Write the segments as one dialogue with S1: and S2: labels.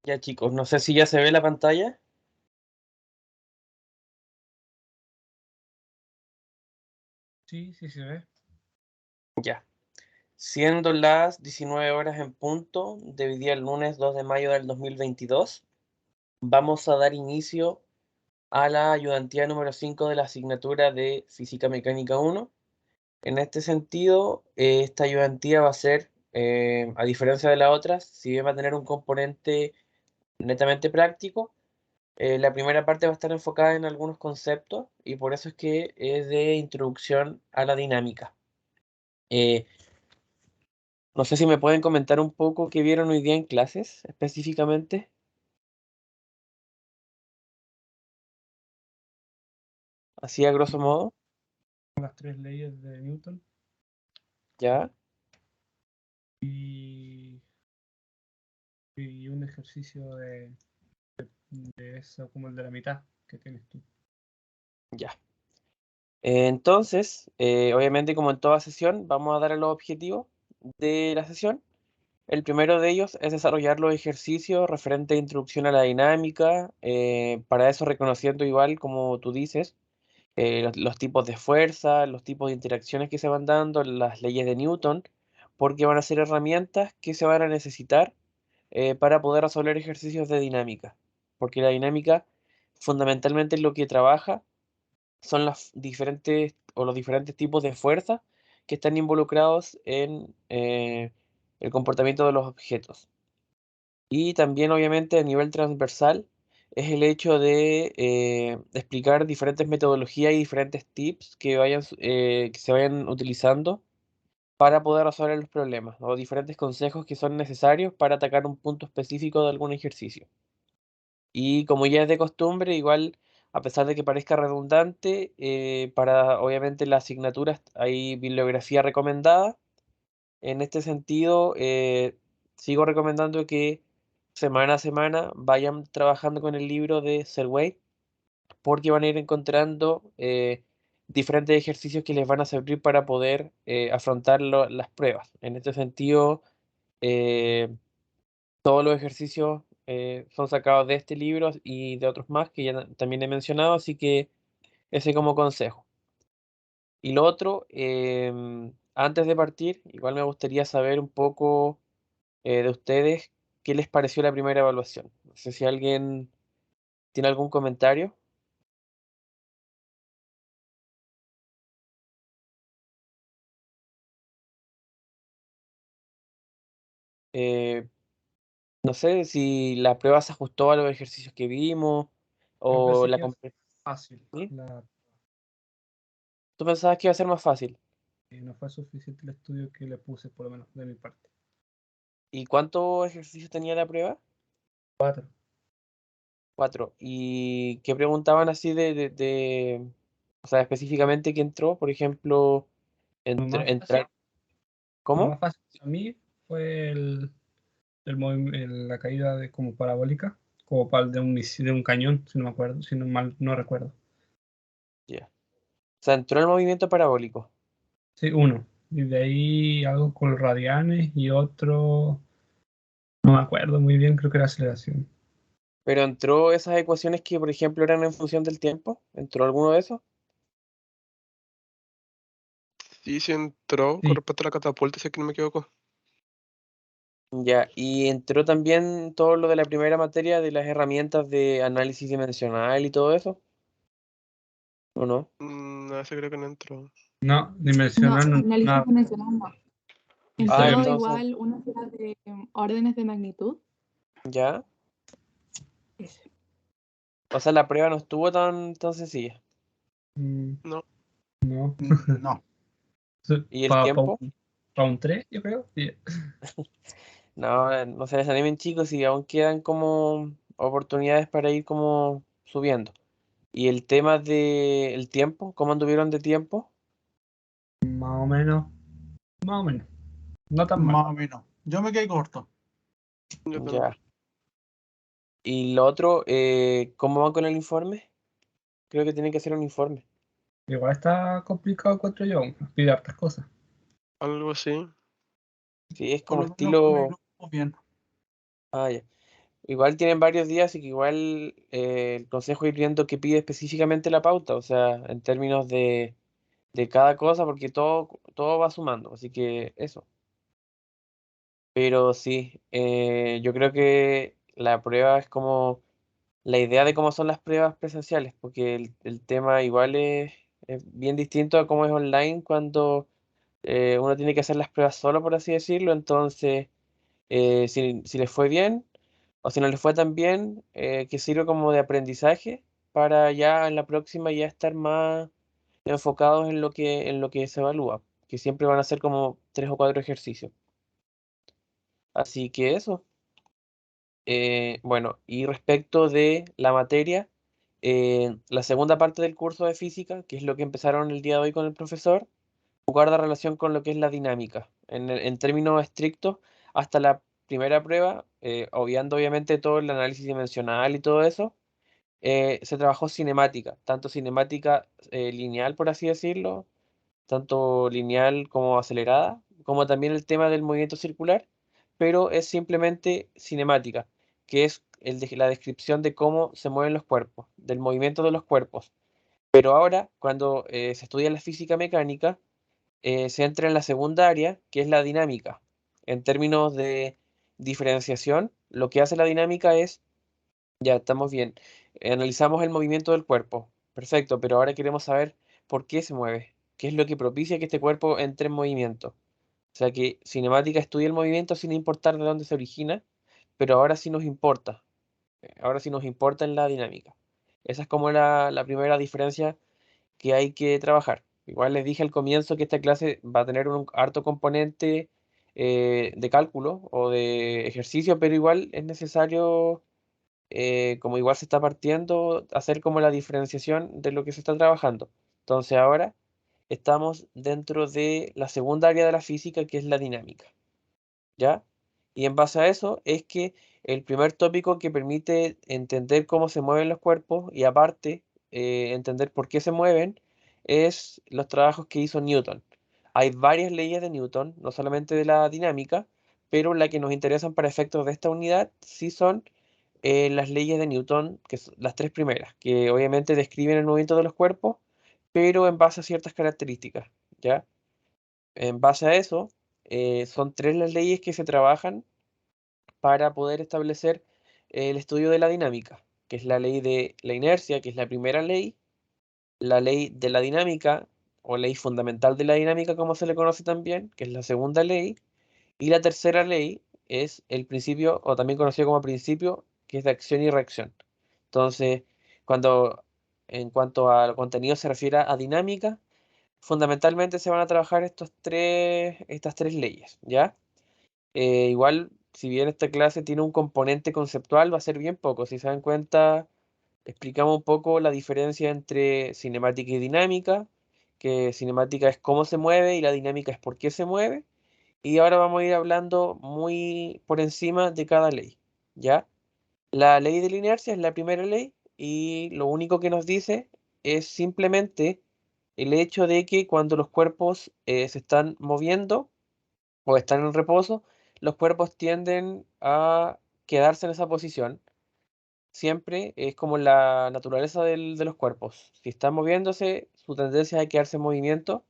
S1: Ya chicos, no sé si ya se ve la pantalla.
S2: Sí, sí se ve.
S1: Ya. Siendo las 19 horas en punto de día el lunes 2 de mayo del 2022, vamos a dar inicio a la ayudantía número 5 de la asignatura de Física Mecánica 1. En este sentido, esta ayudantía va a ser, a diferencia de las otras, si bien va a tener un componente netamente práctico, la primera parte va a estar enfocada en algunos conceptos y por eso es que es de introducción a la dinámica. Eh, no sé si me pueden comentar un poco qué vieron hoy día en clases específicamente. Así a grosso modo,
S2: Las tres leyes de Newton
S1: ya.
S2: y, y un ejercicio de eso, como el de la mitad que tienes tú.
S1: Ya. Entonces, obviamente como en toda sesión, vamos a dar a los objetivos de la sesión. El primero de ellos es desarrollar los ejercicios referente a introducción a la dinámica, para eso reconociendo igual, como tú dices, los tipos de fuerza, los tipos de interacciones que se van dando, las leyes de Newton, porque van a ser herramientas que se van a necesitar para poder resolver ejercicios de dinámica, porque la dinámica fundamentalmente lo que trabaja son las diferentes o los diferentes tipos de fuerza que están involucrados en el comportamiento de los objetos. Y también, obviamente, a nivel transversal, es el hecho de explicar diferentes metodologías y diferentes tips que se vayan utilizando para poder resolver los problemas, o diferentes consejos que son necesarios para atacar un punto específico de algún ejercicio. Y como ya es de costumbre, igual, a pesar de que parezca redundante, para obviamente las asignaturas hay bibliografía recomendada. En este sentido, sigo recomendando que semana a semana vayan trabajando con el libro de Serway, porque van a ir encontrando diferentes ejercicios que les van a servir para poder afrontar las pruebas. En este sentido, eh, todos los ejercicios son sacados de este libro y de otros más que ya también he mencionado, así que ese como consejo. Y lo otro, antes de partir, igual me gustaría saber un poco de ustedes qué les pareció la primera evaluación. No sé si alguien tiene algún comentario. Eh, no sé si la prueba se ajustó a los ejercicios que vimos
S2: Me
S1: o
S2: parece
S1: la
S2: que es fácil.
S1: ¿Sí? ¿Tú pensabas que iba a ser más fácil?
S2: No fue suficiente el estudio que le puse, por lo menos de mi parte.
S1: ¿Y cuántos ejercicios tenía la prueba?
S2: 4.
S1: 4. ¿Y qué preguntaban así o sea, específicamente qué entró? Por ejemplo,
S2: Lo más fácil,
S1: entrar.
S2: lo
S1: ¿Cómo?
S2: más fácil para mí fue la caída de como parabólica, como para de un misil, de un cañón, si no me acuerdo, si no mal no recuerdo.
S1: Ya. O sea, entró el movimiento parabólico.
S2: Sí, uno. Y de ahí algo con radianes y otro, no me acuerdo muy bien, creo que era aceleración.
S1: Pero entró esas ecuaciones que, por ejemplo, eran en función del tiempo. ¿Entró alguno de esos?
S3: Sí, sí entró con
S2: Sí,
S3: respecto a la catapulta, si es que no me equivoco.
S1: Ya. Y entró también todo lo de la primera materia de las herramientas de análisis dimensional y todo eso. ¿O no?
S3: No, ese creo que no entró.
S2: no,
S4: No,
S2: dimensional no,
S4: análisis
S2: nada.
S4: dimensional no.
S1: Ah,
S4: Entró
S1: entonces,
S4: igual una que era de órdenes de magnitud.
S1: ya.
S4: Ese.
S1: O sea, la prueba no estuvo tan sencilla.
S2: Mm,
S3: No.
S2: no.
S5: No.
S1: ¿Y el
S2: Para
S1: tiempo?
S2: un 3, yo creo. Sí.
S1: No, no se desanimen chicos y aún quedan como oportunidades para ir como subiendo. ¿Y el tema del tiempo? ¿Cómo anduvieron de tiempo?
S2: Más o menos, más o menos. No tan mal.
S5: Más o menos. Yo me quedé corto.
S3: Yo también.
S1: Ya. Y lo otro, ¿cómo van con el informe? Creo que tienen que hacer un informe.
S2: Igual está complicado, encuentro yo. Pide hartas cosas.
S3: Algo así.
S1: Sí, es
S5: Por
S1: como
S5: lo menos con el
S1: estilo.
S5: grupo, bien.
S1: Ah, ya. igual tienen varios días y que igual el consejo ir viendo qué pide específicamente la pauta, o sea, en términos de cada cosa, porque todo va sumando, así que eso. Pero sí, yo creo que la prueba es como la idea de cómo son las pruebas presenciales, porque el tema igual es bien distinto a cómo es online cuando uno tiene que hacer las pruebas solo, por así decirlo. Entonces, si les fue bien o si no les fue tan bien, que sirve como de aprendizaje para ya en la próxima ya estar más enfocados en lo que se evalúa, que siempre van a ser como 3 o 4 ejercicios. Así que eso. Bueno, y respecto de la materia, la segunda parte del curso de física, que es lo que empezaron el día de hoy con el profesor, guarda relación con lo que es la dinámica. En términos estrictos, hasta la primera prueba, obviando obviamente todo el análisis dimensional y todo eso, se trabajó cinemática, tanto cinemática lineal, por así decirlo, tanto lineal como acelerada, como también el tema del movimiento circular, pero es simplemente cinemática, que es la descripción de cómo se mueven los cuerpos, del movimiento de los cuerpos. Pero ahora, cuando se estudia la física mecánica, se entra en la segunda área, que es la dinámica. En términos de diferenciación, lo que hace la dinámica es, ya estamos bien, analizamos el movimiento del cuerpo, perfecto, pero ahora queremos saber por qué se mueve, qué es lo que propicia que este cuerpo entre en movimiento. O sea que cinemática estudia el movimiento sin importar de dónde se origina, pero ahora sí nos importa, ahora sí nos importa en la dinámica. Esa es como la primera diferencia que hay que trabajar. Igual les dije al comienzo que esta clase va a tener un harto componente de cálculo o de ejercicio, pero igual es necesario, como igual se está partiendo, hacer como la diferenciación de lo que se está trabajando. Entonces ahora estamos dentro de la segunda área de la física, que es la dinámica, ¿ya? Y en base a eso es que el primer tópico que permite entender cómo se mueven los cuerpos y aparte entender por qué se mueven es los trabajos que hizo Newton. Hay varias leyes de Newton, no solamente de la dinámica, pero las que nos interesan para efectos de esta unidad sí son las leyes de Newton, que son las 3 primeras, que obviamente describen el movimiento de los cuerpos, pero en base a ciertas características, ¿ya? En base a eso, son 3 las leyes que se trabajan para poder establecer el estudio de la dinámica, que es la ley de la inercia, que es la primera ley, la ley de la dinámica, o ley fundamental de la dinámica, como se le conoce también, que es la segunda ley, y la tercera ley es el principio, o también conocido como principio, que es de acción y reacción. Entonces, cuando en cuanto al contenido se refiere a dinámica, fundamentalmente se van a trabajar estas tres leyes, ¿ya? Igual, si bien esta clase tiene un componente conceptual, va a ser bien poco. Si se dan cuenta, explicamos un poco la diferencia entre cinemática y dinámica, que cinemática es cómo se mueve y la dinámica es por qué se mueve. Y ahora vamos a ir hablando muy por encima de cada ley, ¿ya? La ley de la inercia es la primera ley y lo único que nos dice es simplemente el hecho de que cuando los cuerpos se están moviendo o están en reposo, los cuerpos tienden a quedarse en esa posición. Siempre es como la naturaleza de los cuerpos. Si están moviéndose, su tendencia es a quedarse en movimiento,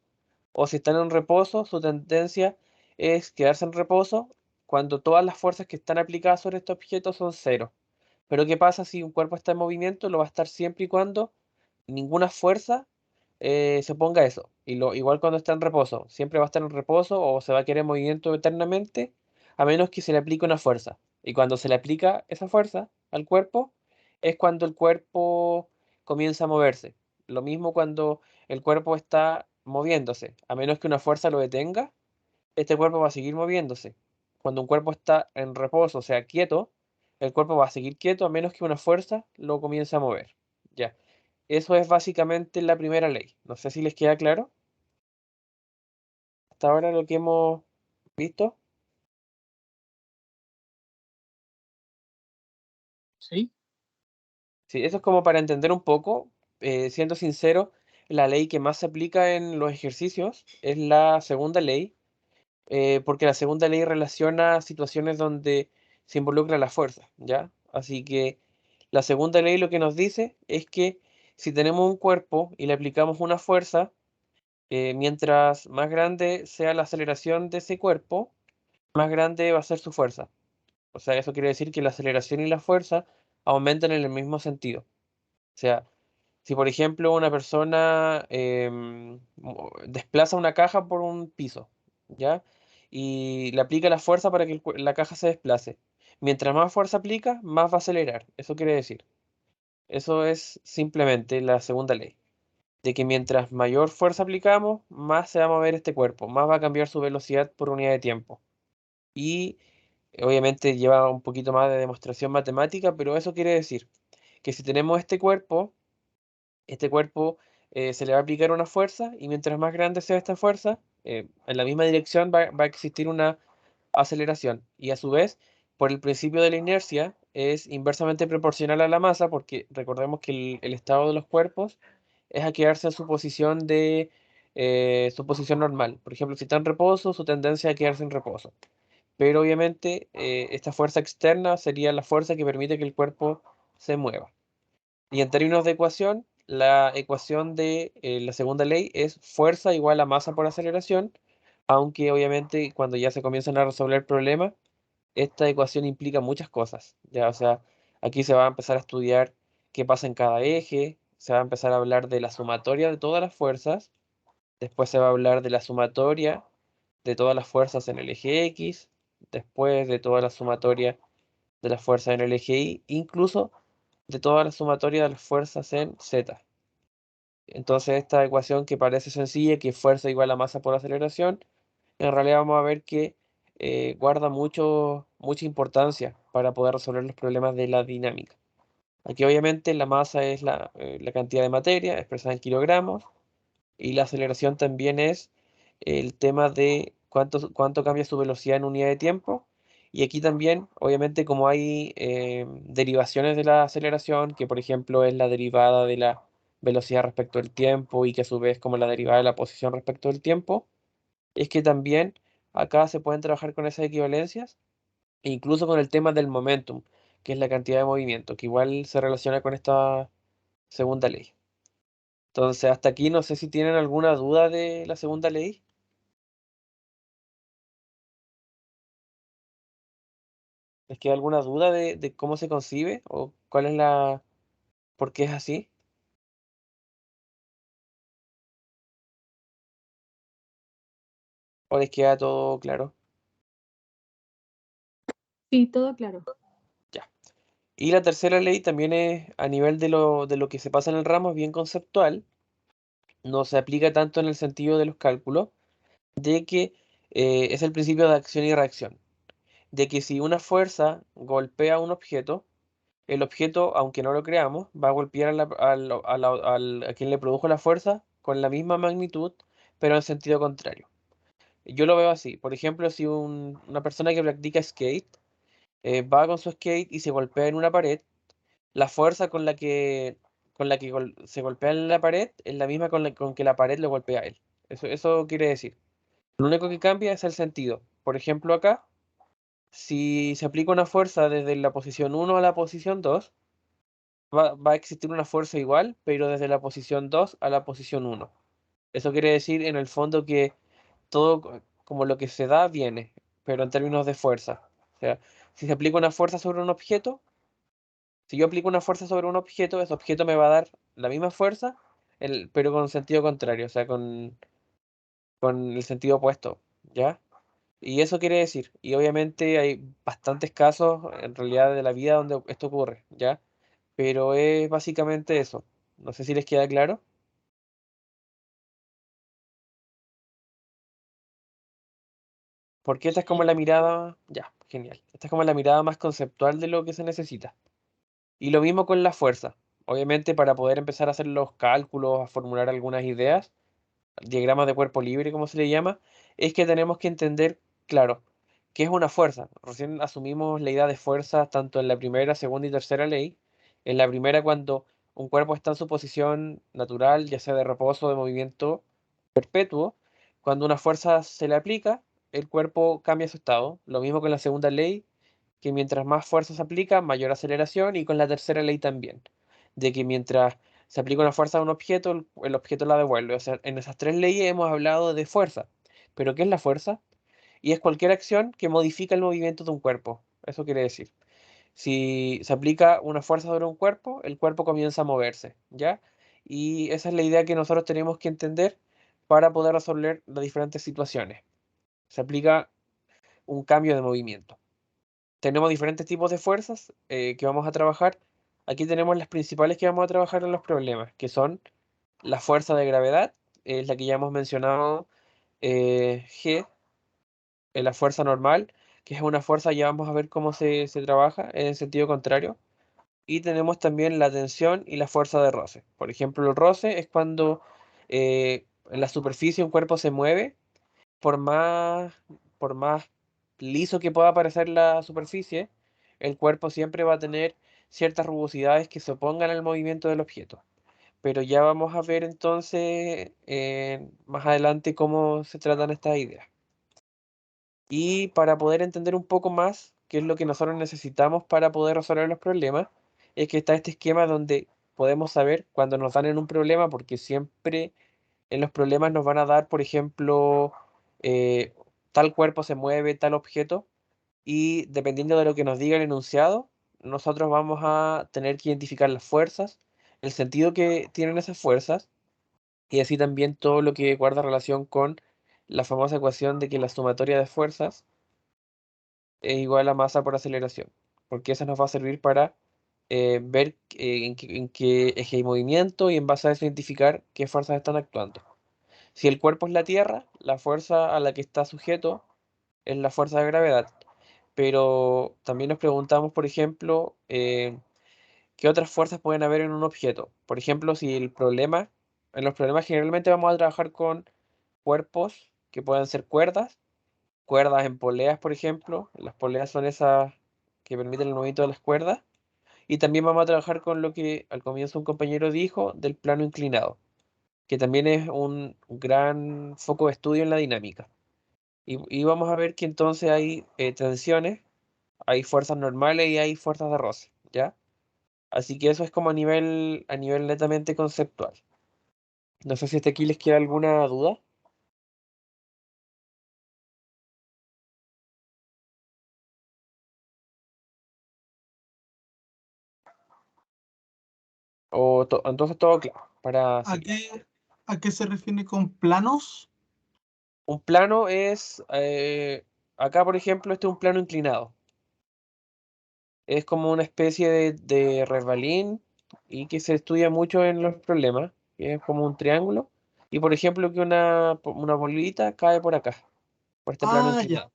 S1: o si están en reposo, su tendencia es quedarse en reposo cuando todas las fuerzas que están aplicadas sobre este objeto son cero. Pero ¿qué pasa si un cuerpo está en movimiento? Lo va a estar siempre y cuando ninguna fuerza se ponga eso. Igual cuando está en reposo, siempre va a estar en reposo o se va a quedar en movimiento eternamente, a menos que se le aplique una fuerza. Y cuando se le aplica esa fuerza al cuerpo, es cuando el cuerpo comienza a moverse. Lo mismo cuando el cuerpo está moviéndose, a menos que una fuerza lo detenga, este cuerpo va a seguir moviéndose. Cuando un cuerpo está en reposo, o sea, quieto, el cuerpo va a seguir quieto a menos que una fuerza lo comience a mover. Ya. Eso es básicamente la primera ley. No sé si les queda claro hasta ahora lo que hemos visto.
S2: ¿Sí?
S1: Sí, eso es como para entender un poco. Siendo sincero, la ley que más se aplica en los ejercicios es la segunda ley, porque la segunda ley relaciona situaciones donde se involucra la fuerza, ¿ya? Así que la segunda ley lo que nos dice es que si tenemos un cuerpo y le aplicamos una fuerza, mientras más grande sea la aceleración de ese cuerpo, más grande va a ser su fuerza. O sea, eso quiere decir que la aceleración y la fuerza aumentan en el mismo sentido. O sea, si por ejemplo una persona desplaza una caja por un piso, ¿ya? Y le aplica la fuerza para que la caja se desplace. Mientras más fuerza aplica, más va a acelerar. Eso quiere decir. Eso es simplemente la segunda ley. De que mientras mayor fuerza aplicamos, más se va a mover este cuerpo, más va a cambiar su velocidad por unidad de tiempo. Y obviamente lleva un poquito más de demostración matemática, pero eso quiere decir que si tenemos este cuerpo se le va a aplicar una fuerza y mientras más grande sea esta fuerza, en la misma dirección va a existir una aceleración. Y a su vez, por el principio de la inercia, es inversamente proporcional a la masa, porque recordemos que el estado de los cuerpos es a quedarse en su posición su posición normal. Por ejemplo, si está en reposo, su tendencia es a quedarse en reposo. Pero obviamente esta fuerza externa sería la fuerza que permite que el cuerpo se mueva. Y en términos de ecuación, la ecuación de la segunda ley es fuerza igual a masa por aceleración, aunque obviamente cuando ya se comienzan a resolver problemas, esta ecuación implica muchas cosas. Ya, o sea, aquí se va a empezar a estudiar qué pasa en cada eje, se va a empezar a hablar de la sumatoria de todas las fuerzas, después se va a hablar de la sumatoria de todas las fuerzas en el eje X, después de toda la sumatoria de las fuerzas en el eje Y, incluso de toda la sumatoria de las fuerzas en Z. Entonces esta ecuación que parece sencilla, que es fuerza igual a masa por aceleración, en realidad vamos a ver que guarda mucha importancia para poder resolver los problemas de la dinámica. Aquí obviamente la masa es la cantidad de materia expresada en kilogramos y la aceleración también es el tema de cuánto cambia su velocidad en unidad de tiempo. Y aquí también, obviamente, como hay derivaciones de la aceleración, que por ejemplo es la derivada de la velocidad respecto al tiempo y que a su vez como la derivada de la posición respecto al tiempo, es que también acá se pueden trabajar con esas equivalencias, e incluso con el tema del momentum, que es la cantidad de movimiento, que igual se relaciona con esta segunda ley. Entonces, hasta aquí no sé si tienen alguna duda de la segunda ley. ¿Les queda alguna duda de cómo se concibe o cuál es por qué es así? ¿O les queda todo claro?
S4: Sí, todo claro.
S1: Ya. Y la tercera ley también es a nivel de lo que se pasa en el ramo, es bien conceptual. No se aplica tanto en el sentido de los cálculos, de que es el principio de acción y reacción. De que si una fuerza golpea un objeto, el objeto, aunque no lo creamos, va a golpear a quien le produjo la fuerza con la misma magnitud, pero en sentido contrario. Yo lo veo así. Por ejemplo, si una persona que practica skate va con su skate y se golpea en una pared, la fuerza con la que se golpea en la pared es la misma con que la pared le golpea a él. Eso quiere decir. Lo único que cambia es el sentido. Por ejemplo, acá, si se aplica una fuerza desde la posición 1 a la posición 2, va a existir una fuerza igual, pero desde la posición 2 a la posición 1. Eso quiere decir en el fondo que todo como lo que se da viene, pero en términos de fuerza. O sea, si se aplica una fuerza sobre un objeto, si yo aplico una fuerza sobre un objeto, ese objeto me va a dar la misma fuerza, pero con sentido contrario, o sea, con el sentido opuesto, ¿ya? Y eso quiere decir, y obviamente hay bastantes casos en realidad de la vida donde esto ocurre, ¿ya? Pero es básicamente eso. No sé si les queda claro. Porque esta es como la mirada, ya, genial. Esta es como la mirada más conceptual de lo que se necesita. Y lo mismo con la fuerza. Obviamente para poder empezar a hacer los cálculos, a formular algunas ideas, diagramas de cuerpo libre, como se le llama, es que tenemos que entender, claro, qué es una fuerza. Recién asumimos la idea de fuerza tanto en la primera, segunda y tercera ley. En la primera, cuando un cuerpo está en su posición natural, ya sea de reposo o de movimiento perpetuo, cuando una fuerza se le aplica, el cuerpo cambia su estado. Lo mismo con la segunda ley, que mientras más fuerza se aplica, mayor aceleración, y con la tercera ley también, de que mientras se aplica una fuerza a un objeto, el objeto la devuelve. O sea, en esas tres leyes hemos hablado de fuerza. ¿Pero qué es la fuerza? Y es cualquier acción que modifica el movimiento de un cuerpo. Eso quiere decir. Si se aplica una fuerza sobre un cuerpo, el cuerpo comienza a moverse, ¿ya? Y esa es la idea que nosotros tenemos que entender para poder resolver las diferentes situaciones. Se aplica un cambio de movimiento. Tenemos diferentes tipos de fuerzas que vamos a trabajar. Aquí tenemos las principales que vamos a trabajar en los problemas, que son la fuerza de gravedad, es la que ya hemos mencionado, G, la fuerza normal, que es una fuerza, ya vamos a ver cómo se trabaja en el sentido contrario. Y tenemos también la tensión y la fuerza de roce. Por ejemplo, el roce es cuando en la superficie un cuerpo se mueve, por más, por más liso que pueda parecer la superficie, el cuerpo siempre va a tener ciertas rugosidades que se opongan al movimiento del objeto. Pero ya vamos a ver entonces más adelante cómo se tratan estas ideas. Y para poder entender un poco más qué es lo que nosotros necesitamos para poder resolver los problemas, es que está este esquema donde podemos saber cuando nos dan en un problema, porque siempre en los problemas nos van a dar, por ejemplo, tal cuerpo se mueve, tal objeto, y dependiendo de lo que nos diga el enunciado, nosotros vamos a tener que identificar las fuerzas, el sentido que tienen esas fuerzas, y así también todo lo que guarda relación con la famosa ecuación de que la sumatoria de fuerzas es igual a masa por aceleración, porque eso nos va a servir para ver en qué eje hay movimiento, y en base a eso identificar qué fuerzas están actuando. Si el cuerpo es la Tierra, la fuerza a la que está sujeto es la fuerza de gravedad. Pero también nos preguntamos, por ejemplo, qué otras fuerzas pueden haber en un objeto. Por ejemplo, si en los problemas generalmente vamos a trabajar con cuerpos que puedan ser cuerdas en poleas, por ejemplo. Las poleas son esas que permiten el movimiento de las cuerdas. Y también vamos a trabajar con lo que al comienzo un compañero dijo del plano inclinado, que también es un gran foco de estudio en la dinámica. Y vamos a ver que entonces hay tensiones, hay fuerzas normales y hay fuerzas de roce, ¿ya? Así que eso es como a nivel netamente conceptual. No sé si hasta aquí les queda alguna duda. Entonces todo claro, para
S5: ¿A
S1: seguir.
S5: qué se refiere con planos?
S1: Un plano es, acá por ejemplo, este es un plano inclinado. Es como una especie de resbalín y que se estudia mucho en los problemas, que es como un triángulo. Y por ejemplo que una bolita cae por acá, por este plano
S5: Ah, ya.
S1: inclinado.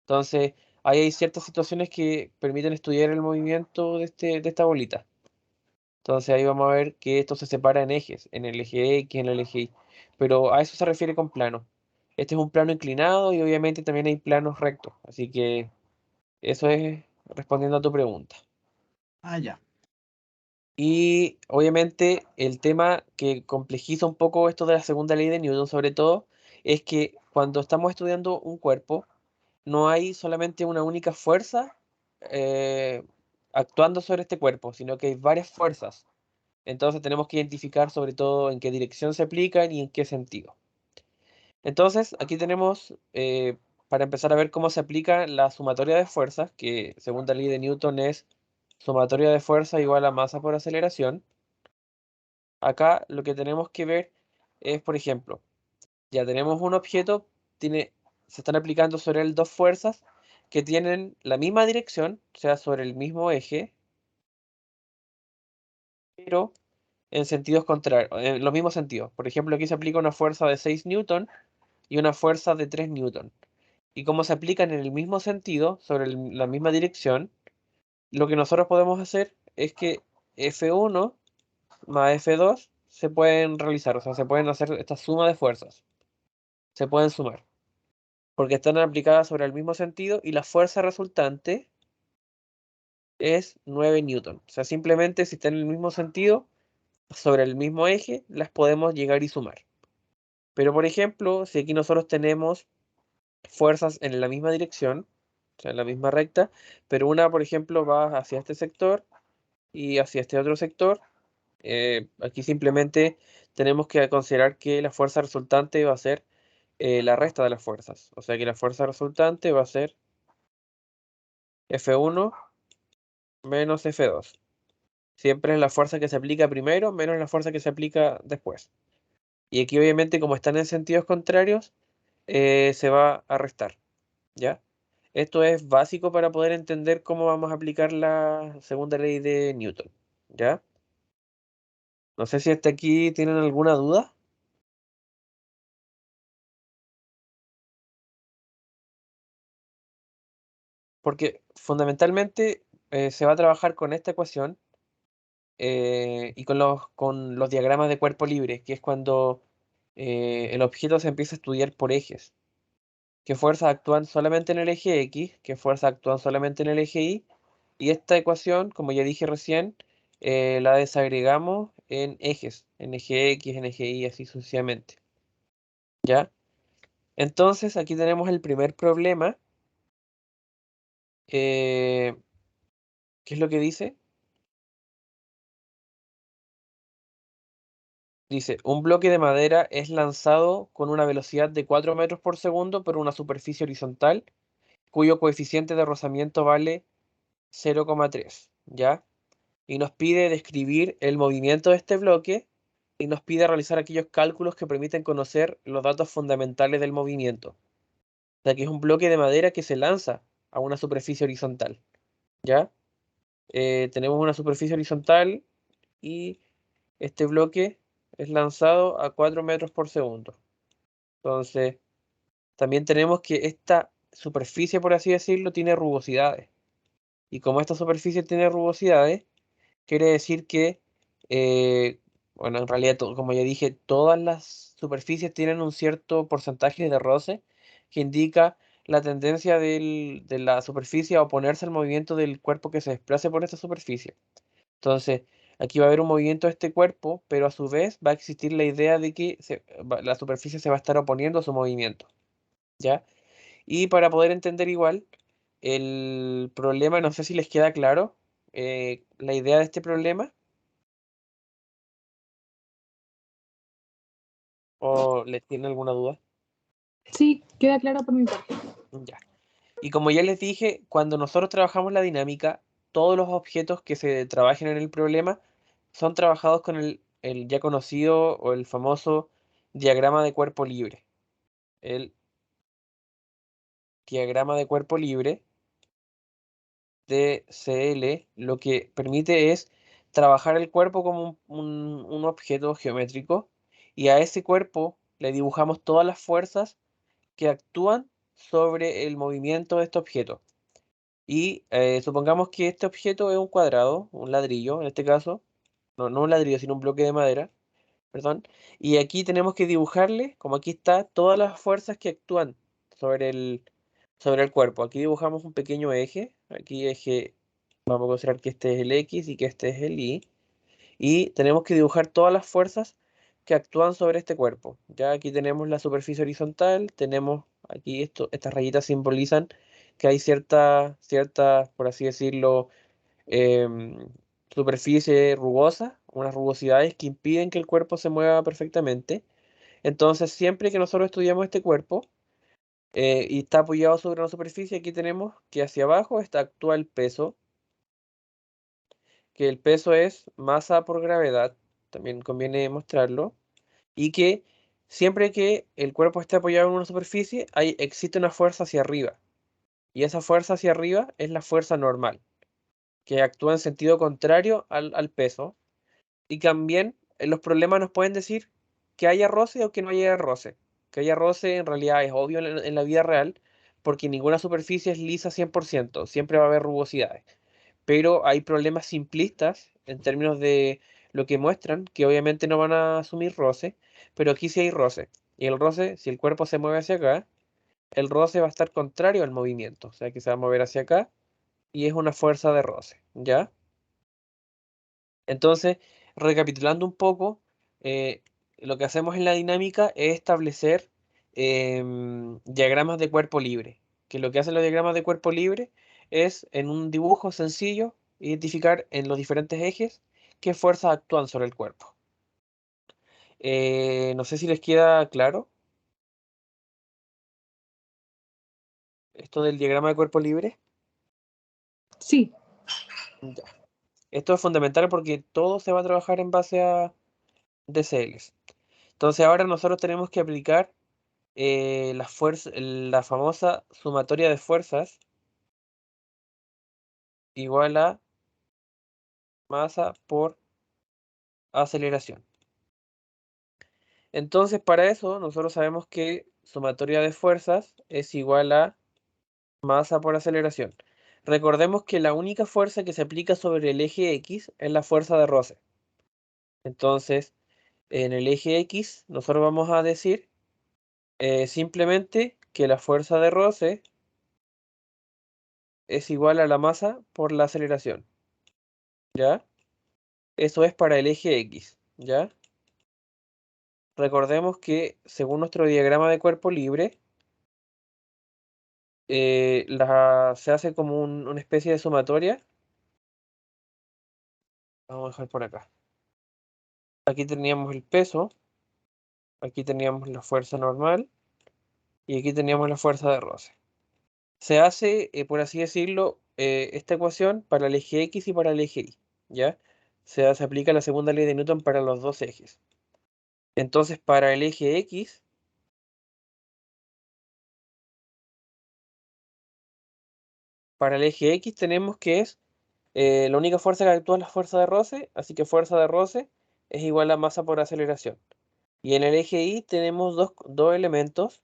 S1: Entonces, ahí hay ciertas situaciones que permiten estudiar el movimiento de esta bolita. Entonces ahí vamos a ver que esto se separa en ejes, en el eje X, en el eje Y. Pero a eso se refiere con plano. Este es un plano inclinado y obviamente también hay planos rectos. Así que eso es respondiendo a tu pregunta.
S5: Ah, ya.
S1: Y obviamente el tema que complejiza un poco esto de la segunda ley de Newton, sobre todo, es que cuando estamos estudiando un cuerpo, no hay solamente una única fuerza eh, actuando sobre este cuerpo, sino que hay varias fuerzas. Entonces tenemos que identificar sobre todo en qué dirección se aplican y en qué sentido. Entonces aquí tenemos, para empezar a ver cómo se aplica la sumatoria de fuerzas, que según la ley de Newton es sumatoria de fuerza igual a masa por aceleración. Acá lo que tenemos que ver es, por ejemplo, ya tenemos un objeto, se están aplicando sobre él dos fuerzas que tienen la misma dirección, o sea, sobre el mismo eje, pero en sentidos contrarios, en los mismos sentidos. Por ejemplo, aquí se aplica una fuerza de 6 newton y una fuerza de 3 newton. Y como se aplican en el mismo sentido, sobre la misma dirección, lo que nosotros podemos hacer es que F1 más F2 se pueden realizar, o sea, se pueden hacer esta suma de fuerzas, se pueden sumar, porque están aplicadas sobre el mismo sentido y la fuerza resultante es 9 newton. O sea, simplemente si están en el mismo sentido, sobre el mismo eje, las podemos llegar y sumar. Pero por ejemplo, si aquí nosotros tenemos fuerzas en la misma dirección, o sea, en la misma recta, pero una, por ejemplo, va hacia este sector y hacia este otro sector. Aquí simplemente tenemos que considerar que la fuerza resultante va a ser la resta de las fuerzas. O sea que la fuerza resultante va a ser F1 menos F2. Siempre es la fuerza que se aplica primero menos la fuerza que se aplica después. Y aquí obviamente como están en sentidos contrarios, se va a restar. ¿Ya? Esto es básico para poder entender cómo vamos a aplicar la segunda ley de Newton. ¿Ya? No sé si hasta aquí tienen alguna duda. Porque fundamentalmente se va a trabajar con esta ecuación y con los diagramas de cuerpo libre, que es cuando el objeto se empieza a estudiar por ejes. ¿Qué fuerzas actúan solamente en el eje X? ¿Qué fuerzas actúan solamente en el eje Y? Y esta ecuación, como ya dije recién, la desagregamos en ejes, en eje X, en eje Y, así sucesivamente. ¿Ya? Entonces, aquí tenemos el primer problema. ¿Qué es lo que dice? Dice, un bloque de madera es lanzado con una velocidad de 4 metros por segundo por una superficie horizontal, cuyo coeficiente de rozamiento vale 0,3, ¿ya? Y nos pide describir el movimiento de este bloque y nos pide realizar aquellos cálculos que permiten conocer los datos fundamentales del movimiento. O sea que es un bloque de madera que se lanza a una superficie horizontal, ¿ya? Tenemos una superficie horizontal y este bloque es lanzado a 4 metros por segundo. Entonces, también tenemos que esta superficie, por así decirlo, tiene rugosidades. Y como esta superficie tiene rugosidades, quiere decir que, bueno, en realidad, como ya dije, todas las superficies tienen un cierto porcentaje de roce que indica la tendencia de la superficie a oponerse al movimiento del cuerpo que se desplace por esta superficie. Entonces, aquí va a haber un movimiento de este cuerpo, pero a su vez va a existir la idea de que la superficie se va a estar oponiendo a su movimiento, ¿ya? Y para poder entender igual el problema, no sé si les queda claro la idea de este problema o les tiene alguna duda.
S4: Sí, queda claro por mi parte.
S1: Ya. Y como ya les dije, cuando nosotros trabajamos la dinámica, todos los objetos que se trabajen en el problema son trabajados con el ya conocido o el famoso diagrama de cuerpo libre. El diagrama de cuerpo libre DCL lo que permite es trabajar el cuerpo como un objeto geométrico y a ese cuerpo le dibujamos todas las fuerzas que actúan sobre el movimiento de este objeto. Y supongamos que este objeto es un cuadrado, un ladrillo en este caso, no un ladrillo, sino un bloque de madera, perdón. Y aquí tenemos que dibujarle, como aquí está, todas las fuerzas que actúan sobre sobre el cuerpo. Aquí dibujamos un pequeño eje, aquí eje, vamos a considerar que este es el X y que este es el Y. Y tenemos que dibujar todas las fuerzas que actúan sobre este cuerpo. Ya aquí tenemos la superficie horizontal, tenemos aquí estas rayitas simbolizan que hay cierta, por así decirlo, em, superficie rugosa, unas rugosidades que impiden que el cuerpo se mueva perfectamente. Entonces, siempre que nosotros estudiamos este cuerpo y está apoyado sobre una superficie, aquí tenemos que hacia abajo actúa el peso, que el peso es masa por gravedad, también conviene mostrarlo, y que siempre que el cuerpo esté apoyado en una superficie, existe una fuerza hacia arriba, y esa fuerza hacia arriba es la fuerza normal, que actúa en sentido contrario al peso, y también los problemas nos pueden decir que haya roce o que no haya roce. Que haya roce en realidad es obvio en la vida real, porque ninguna superficie es lisa 100%, siempre va a haber rugosidades. Pero hay problemas simplistas en términos de lo que muestran, que obviamente no van a asumir roce, pero aquí sí hay roce. Y el roce, si el cuerpo se mueve hacia acá, el roce va a estar contrario al movimiento, o sea que se va a mover hacia acá y es una fuerza de roce, ¿ya? Entonces, recapitulando un poco, eh, lo que hacemos en la dinámica es establecer diagramas de cuerpo libre, que lo que hacen los diagramas de cuerpo libre es, en un dibujo sencillo, identificar en los diferentes ejes qué fuerzas actúan sobre el cuerpo. No sé si les queda claro esto del diagrama de cuerpo libre.
S4: Sí,
S1: Ya. Esto es fundamental porque todo se va a trabajar en base a DCLs. Entonces ahora nosotros tenemos que aplicar la famosa sumatoria de fuerzas igual a masa por aceleración. Entonces para eso nosotros sabemos que sumatoria de fuerzas es igual a masa por aceleración. Recordemos que la única fuerza que se aplica sobre el eje X es la fuerza de roce. Entonces, en el eje X nosotros vamos a decir simplemente que la fuerza de roce es igual a la masa por la aceleración. ¿Ya? Eso es para el eje X. ¿Ya? Recordemos que según nuestro diagrama de cuerpo libre, se hace como una especie de sumatoria. Vamos a dejar por acá. Aquí teníamos el peso, aquí teníamos la fuerza normal y aquí teníamos la fuerza de roce. Se hace, por así decirlo, esta ecuación para el eje X y para el eje Y, ¿ya? Se aplica la segunda ley de Newton para los dos ejes. Entonces, para el eje X, tenemos que es la única fuerza que actúa es la fuerza de roce, así que fuerza de roce es igual a masa por aceleración. Y en el eje Y tenemos dos elementos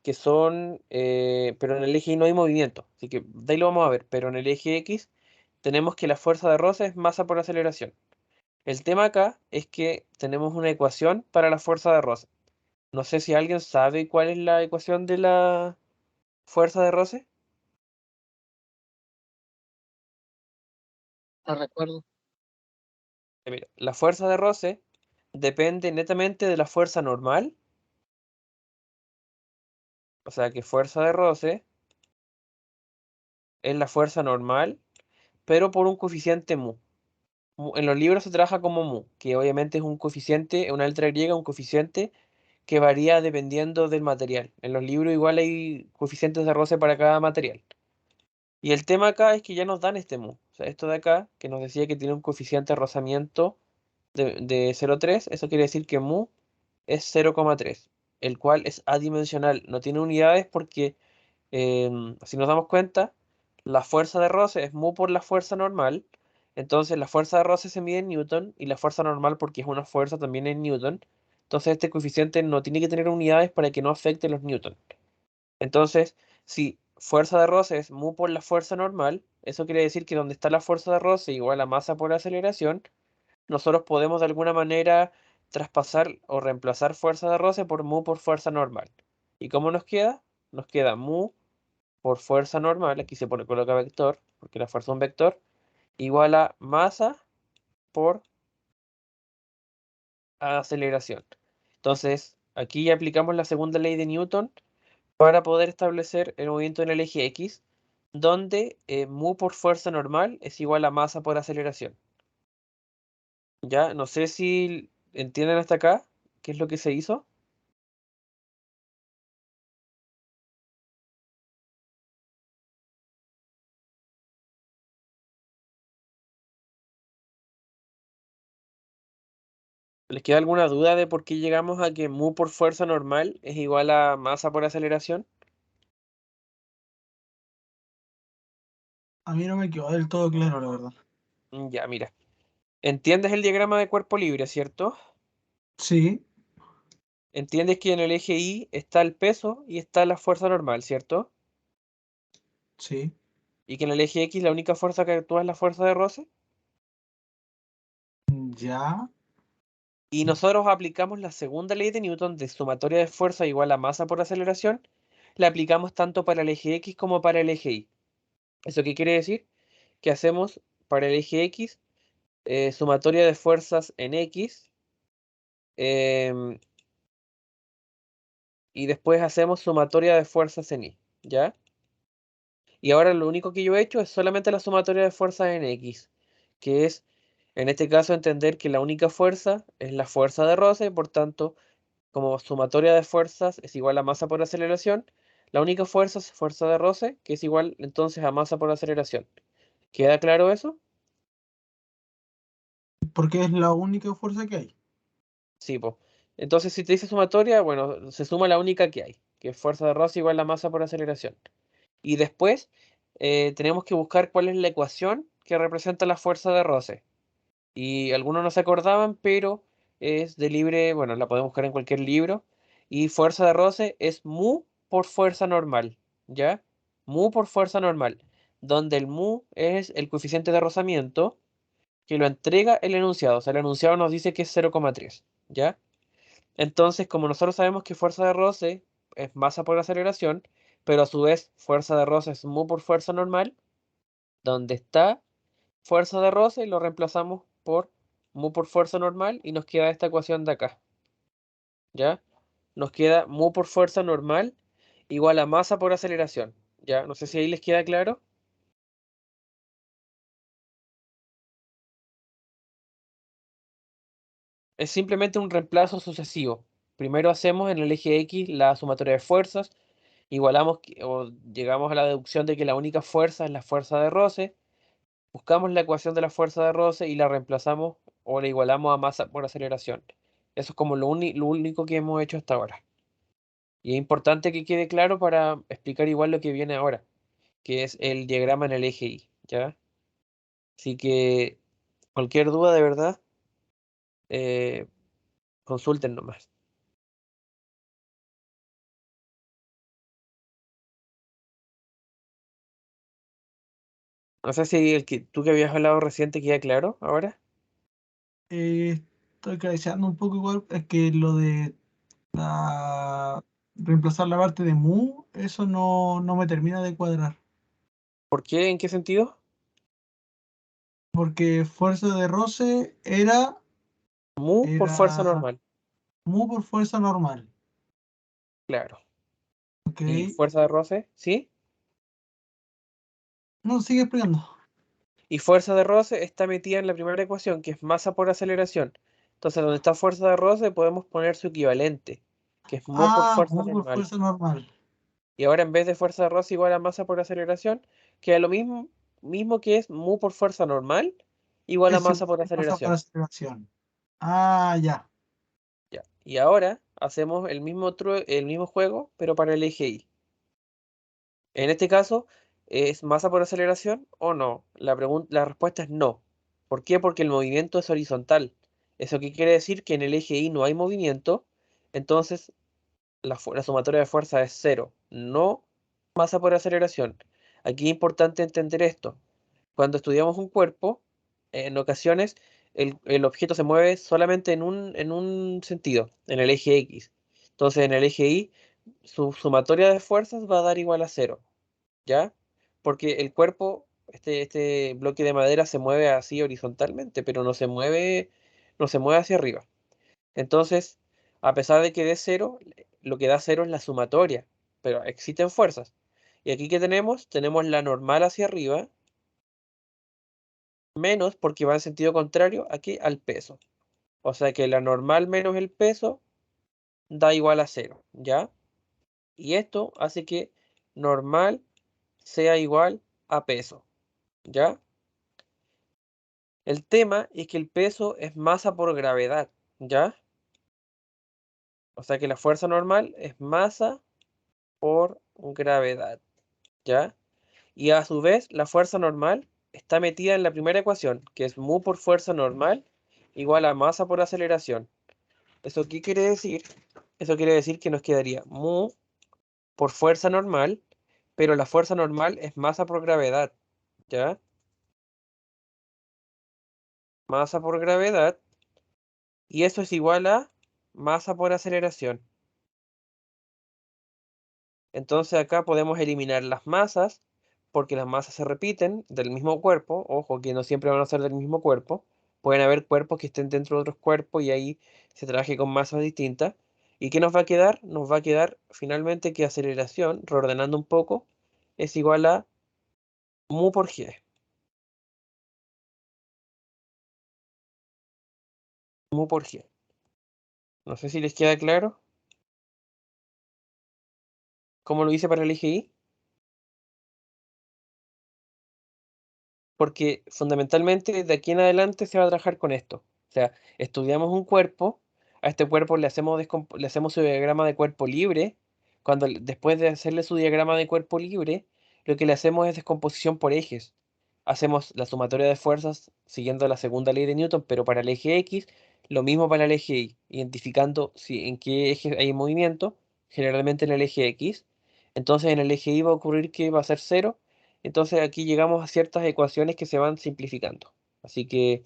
S1: que son, pero en el eje Y no hay movimiento, así que de ahí lo vamos a ver, pero en el eje X tenemos que la fuerza de roce es masa por aceleración. El tema acá es que tenemos una ecuación para la fuerza de roce. No sé si alguien sabe cuál es la ecuación de la fuerza de roce.
S6: No recuerdo.
S1: Mira, la fuerza de roce depende netamente de la fuerza normal. O sea que fuerza de roce es la fuerza normal, pero por un coeficiente mu. En los libros se trabaja como mu, que obviamente es un coeficiente, una letra griega, un coeficiente que varía dependiendo del material. En los libros igual hay coeficientes de roce para cada material. Y el tema acá es que ya nos dan este mu. O sea, esto de acá, que nos decía que tiene un coeficiente de rozamiento de 0,3, eso quiere decir que mu es 0,3, el cual es adimensional, no tiene unidades porque, si nos damos cuenta, la fuerza de roce es mu por la fuerza normal, entonces la fuerza de roce se mide en newton y la fuerza normal, porque es una fuerza, también en newton, entonces este coeficiente no tiene que tener unidades para que no afecte los newton. Entonces, si fuerza de roce es mu por la fuerza normal, eso quiere decir que donde está la fuerza de roce igual a masa por aceleración, nosotros podemos de alguna manera traspasar o reemplazar fuerza de roce por mu por fuerza normal. ¿Y cómo nos queda? Nos queda mu por fuerza normal, aquí se coloca vector, porque la fuerza es un vector, igual a masa por aceleración. Entonces, aquí ya aplicamos la segunda ley de Newton para poder establecer el movimiento en el eje X, donde mu por fuerza normal es igual a masa por aceleración. Ya, no sé si entienden hasta acá qué es lo que se hizo. ¿Les queda alguna duda de por qué llegamos a que mu por fuerza normal es igual a masa por aceleración?
S5: A mí no me quedó del todo claro, la verdad.
S1: Ya, mira. ¿Entiendes el diagrama de cuerpo libre, cierto?
S5: Sí,
S1: ¿Entiendes que en el eje Y está el peso y está la fuerza normal, cierto?
S5: sí.
S1: Y que en el eje X la única fuerza que actúa es la fuerza de roce.
S5: Ya.
S1: Y nosotros aplicamos la segunda ley de Newton de sumatoria de fuerza igual a masa por aceleración. La aplicamos tanto para el eje X como para el eje Y. ¿Eso qué quiere decir? Que hacemos para el eje X sumatoria de fuerzas en X, em, y después hacemos sumatoria de fuerzas en Y. ¿ya? Y ahora lo único que yo he hecho es solamente la sumatoria de fuerzas en X, que es, en este caso, entender que la única fuerza es la fuerza de roce, por tanto, como sumatoria de fuerzas es igual a masa por aceleración, la única fuerza es fuerza de roce, que es igual entonces a masa por aceleración. ¿Queda claro eso?
S5: Porque es la única fuerza que hay.
S1: Sí, pues. Entonces, si te dice sumatoria, bueno, se suma la única que hay, que es fuerza de roce igual a masa por aceleración. Y después tenemos que buscar cuál es la ecuación que representa la fuerza de roce. Y algunos no se acordaban, pero es de libre, bueno, la podemos buscar en cualquier libro. Y fuerza de roce es mu por fuerza normal, ¿ya? Mu por fuerza normal, donde el mu es el coeficiente de rozamiento que lo entrega el enunciado. O sea, el enunciado nos dice que es 0,3, ¿ya? Entonces, como nosotros sabemos que fuerza de roce es masa por aceleración, pero a su vez fuerza de roce es mu por fuerza normal, donde está fuerza de roce lo reemplazamos por mu por fuerza normal y nos queda esta ecuación de acá, ¿ya? Nos queda mu por fuerza normal igual a masa por aceleración, ¿ya? No sé si ahí les queda claro. Es simplemente un reemplazo sucesivo. Primero hacemos en el eje X la sumatoria de fuerzas, igualamos o llegamos a la deducción de que la única fuerza es la fuerza de roce, buscamos la ecuación de la fuerza de roce y la reemplazamos o la igualamos a masa por aceleración. Eso es como lo único que hemos hecho hasta ahora. Y es importante que quede claro para explicar igual lo que viene ahora, que es el diagrama en el eje Y, ¿ya? Así que cualquier duda de verdad, eh, consulten nomás. No sé si tú que habías hablado reciente queda claro ahora.
S5: Estoy cabeceando un poco igual. Es que lo de reemplazar la parte de mu, eso no me termina de cuadrar.
S1: ¿Por qué? ¿En qué sentido?
S5: Porque fuerza de roce
S1: Mu por fuerza
S5: era
S1: normal,
S5: mu por fuerza normal.
S1: claro.
S5: ¿Ok?
S1: ¿Y fuerza de roce? ¿Sí?
S5: No, sigue explicando.
S1: Y fuerza de roce está metida en la primera ecuación, que es masa por aceleración. Entonces, donde está fuerza de roce, podemos poner su equivalente, que es mu por
S5: Ah,
S1: fuerza
S5: mu por
S1: normal.
S5: fuerza normal.
S1: Y ahora en vez de fuerza de roce igual a masa por aceleración, queda lo mismo que es mu por fuerza normal igual a
S5: Es
S1: masa
S5: igual
S1: por
S5: que masa por
S1: aceleración.
S5: aceleración. Ah, ya.
S1: Ya. Y ahora hacemos el mismo juego, pero para el eje Y. En este caso, ¿es masa por aceleración o no? La respuesta es no. ¿Por qué? Porque el movimiento es horizontal. ¿Eso qué quiere decir? Que en el eje Y no hay movimiento, entonces la sumatoria de fuerza es cero, no masa por aceleración. Aquí es importante entender esto. Cuando estudiamos un cuerpo, en ocasiones el objeto se mueve solamente en un sentido, en el eje X. Entonces en el eje Y, su sumatoria de fuerzas va a dar igual a cero. ¿Ya? Porque el cuerpo, este bloque de madera se mueve así horizontalmente, pero no se mueve hacia arriba. Entonces, a pesar de que dé cero, lo que da cero es la sumatoria, pero existen fuerzas. Y aquí que tenemos, tenemos la normal hacia arriba, menos porque va en sentido contrario aquí al peso. O sea que la normal menos el peso da igual a cero, ¿ya? Y esto hace que normal sea igual a peso, ¿ya? El tema es que el peso es masa por gravedad, ¿ya? O sea que la fuerza normal es masa por gravedad, ¿ya? Y a su vez, la fuerza normal está metida en la primera ecuación, que es mu por fuerza normal igual a masa por aceleración. ¿Eso qué quiere decir? Eso quiere decir que nos quedaría mu por fuerza normal, pero la fuerza normal es masa por gravedad, ¿ya? Masa por gravedad, y eso es igual a masa por aceleración. Entonces acá podemos eliminar las masas, porque las masas se repiten del mismo cuerpo. Ojo que no siempre van a ser del mismo cuerpo. Pueden haber cuerpos que estén dentro de otros cuerpos y ahí se trabaje con masas distintas. ¿Y qué nos va a quedar? Nos va a quedar finalmente que aceleración, reordenando un poco, es igual a mu por g. Mu por g. No sé si les queda claro cómo lo hice para el eje Y. Porque fundamentalmente de aquí en adelante se va a trabajar con esto. O sea, estudiamos un cuerpo, a este cuerpo le hacemos su diagrama de cuerpo libre. Después de hacerle su diagrama de cuerpo libre, lo que le hacemos es descomposición por ejes. Hacemos la sumatoria de fuerzas siguiendo la segunda ley de Newton, pero para el eje X, lo mismo para el eje Y, identificando en qué eje hay movimiento, generalmente en el eje X. Entonces en el eje Y va a ocurrir que va a ser 0. Entonces aquí llegamos a ciertas ecuaciones que se van simplificando. Así que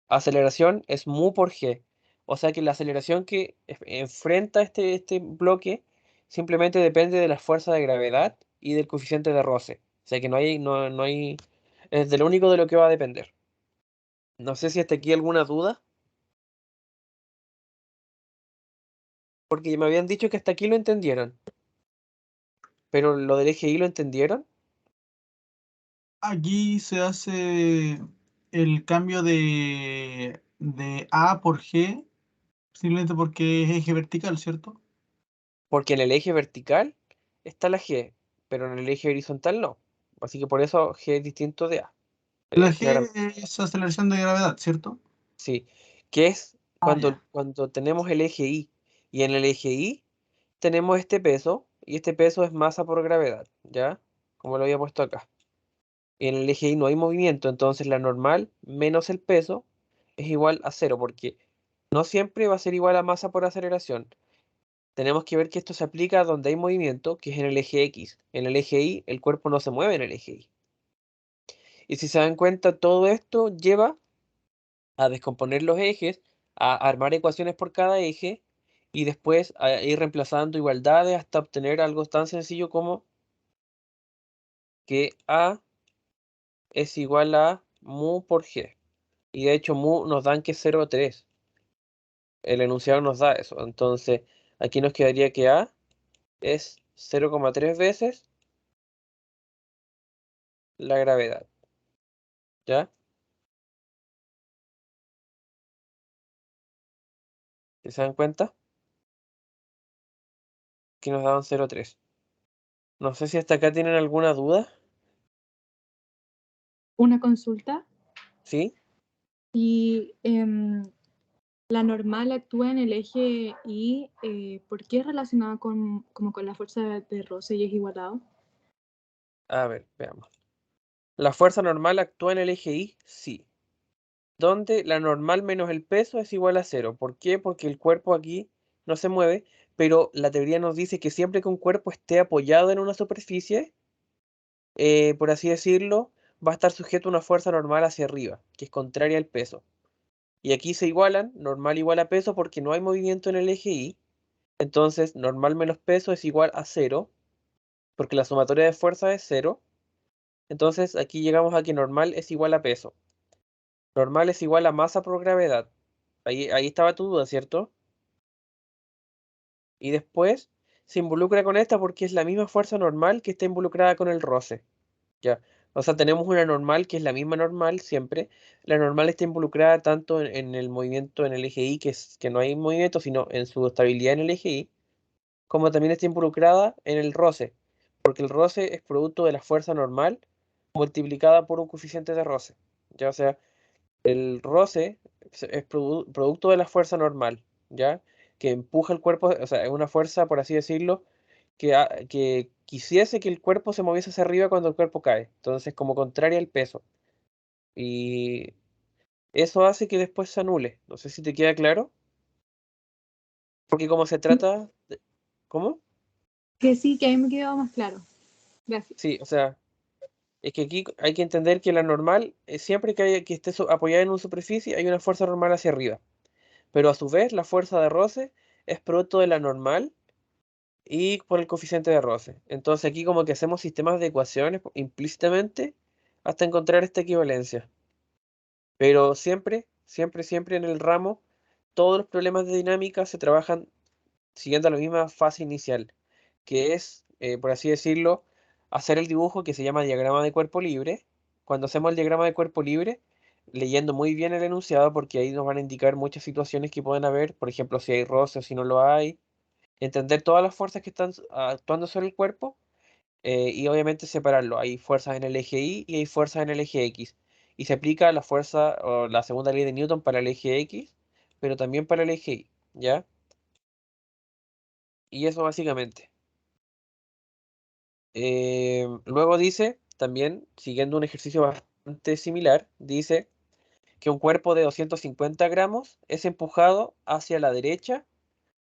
S1: aceleración es mu por g. O sea que la aceleración que enfrenta este bloque simplemente depende de la fuerza de gravedad y del coeficiente de roce. O sea que no hay, es de lo único de lo que va a depender. No sé si hasta aquí alguna duda. Porque me habían dicho que hasta aquí lo entendieron. Pero lo del eje Y lo entendieron.
S5: Aquí se hace el cambio de A por G, simplemente porque es eje vertical, ¿cierto?
S1: Porque en el eje vertical está la G, pero en el eje horizontal no. Así que por eso G es distinto de A.
S5: La G
S1: Claramente.
S5: es aceleración de gravedad, ¿cierto?
S1: Sí. Que es
S5: Ah, ya.
S1: cuando tenemos el eje Y. Y en el eje Y tenemos este peso. Y este peso es masa por gravedad. ¿Ya? Como lo había puesto acá. Y en el eje Y no hay movimiento. Entonces la normal menos el peso es igual a 0. Porque no siempre va a ser igual a masa por aceleración. Tenemos que ver que esto se aplica donde hay movimiento, que es en el eje X. En el eje Y, el cuerpo no se mueve en el eje Y. Y si se dan cuenta, todo esto lleva a descomponer los ejes, a armar ecuaciones por cada eje y después a ir reemplazando igualdades hasta obtener algo tan sencillo como que A es igual a mu por G. Y de hecho mu nos dan que es 0,3. El enunciado nos da eso. Entonces aquí nos quedaría que A es 0,3 veces la gravedad. ¿Ya? ¿Sí se dan cuenta? Que nos daban 0,3. No sé si hasta acá tienen alguna duda.
S4: Una consulta.
S1: ¿Sí?
S4: Y la normal actúa en el eje Y, ¿por qué es relacionada como con la fuerza de roce y es igualado?
S1: A ver, veamos. ¿La fuerza normal actúa en el eje Y? Sí. Donde la normal menos el peso es igual a 0. ¿Por qué? Porque el cuerpo aquí no se mueve, pero la teoría nos dice que siempre que un cuerpo esté apoyado en una superficie, por así decirlo, va a estar sujeto a una fuerza normal hacia arriba, que es contraria al peso. Y aquí se igualan, normal igual a peso porque no hay movimiento en el eje Y. Entonces, normal menos peso es igual a 0, porque la sumatoria de fuerza es 0. Entonces, aquí llegamos a que normal es igual a peso. Normal es igual a masa por gravedad. Ahí estaba tu duda, ¿cierto? Y después se involucra con esta porque es la misma fuerza normal que está involucrada con el roce. Ya. O sea, tenemos una normal que es la misma normal siempre. La normal está involucrada tanto en el movimiento en el eje Y, que no hay movimiento, sino en su estabilidad en el eje Y, como también está involucrada en el roce, porque el roce es producto de la fuerza normal multiplicada por un coeficiente de roce. Ya, o sea, el roce es producto de la fuerza normal, ¿ya? Que empuja el cuerpo, o sea, es una fuerza, por así decirlo, que quisiese que el cuerpo se moviese hacia arriba cuando el cuerpo cae. Entonces, como contraria al peso. Y eso hace que después se anule. No sé si te queda claro. Porque como se trata ¿Cómo?
S4: Que sí, que ahí me quedó más claro. Gracias.
S1: Sí, o sea, es que aquí hay que entender que la normal, siempre que esté apoyada en una superficie, hay una fuerza normal hacia arriba. Pero a su vez, la fuerza de roce es producto de la normal y por el coeficiente de roce. Entonces aquí como que hacemos sistemas de ecuaciones implícitamente hasta encontrar esta equivalencia. Pero siempre en el ramo, todos los problemas de dinámica se trabajan siguiendo la misma fase inicial, que es, por así decirlo, hacer el dibujo que se llama diagrama de cuerpo libre. Cuando hacemos el diagrama de cuerpo libre, leyendo muy bien el enunciado, porque ahí nos van a indicar muchas situaciones que pueden haber, por ejemplo, si hay roce o si no lo hay, entender todas las fuerzas que están actuando sobre el cuerpo, y obviamente separarlo. Hay fuerzas en el eje Y y hay fuerzas en el eje X. Y se aplica la fuerza o la segunda ley de Newton para el eje X, pero también para el eje Y, ¿ya? Y eso básicamente. Luego dice, también, siguiendo un ejercicio bastante similar, dice que un cuerpo de 250 gramos es empujado hacia la derecha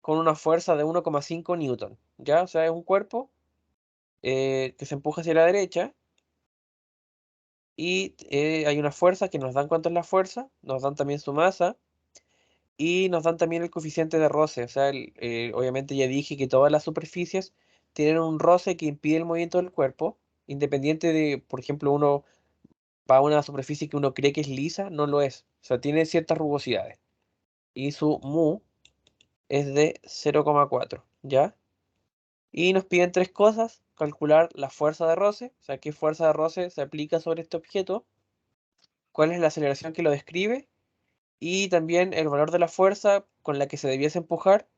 S1: con una fuerza de 1,5 newton, ¿ya? O sea, es un cuerpo que se empuja hacia la derecha y hay una fuerza que nos dan cuánto es la fuerza, nos dan también su masa y nos dan también el coeficiente de roce. O sea, obviamente ya dije que todas las superficies tienen un roce que impide el movimiento del cuerpo, independiente de, por ejemplo, uno va a una superficie que uno cree que es lisa, no lo es. O sea, tiene ciertas rugosidades. Y su mu es de 0,4, ¿ya? Y nos piden tres cosas: calcular la fuerza de roce, o sea, qué fuerza de roce se aplica sobre este objeto, cuál es la aceleración que lo describe, y también el valor de la fuerza con la que se debiese empujar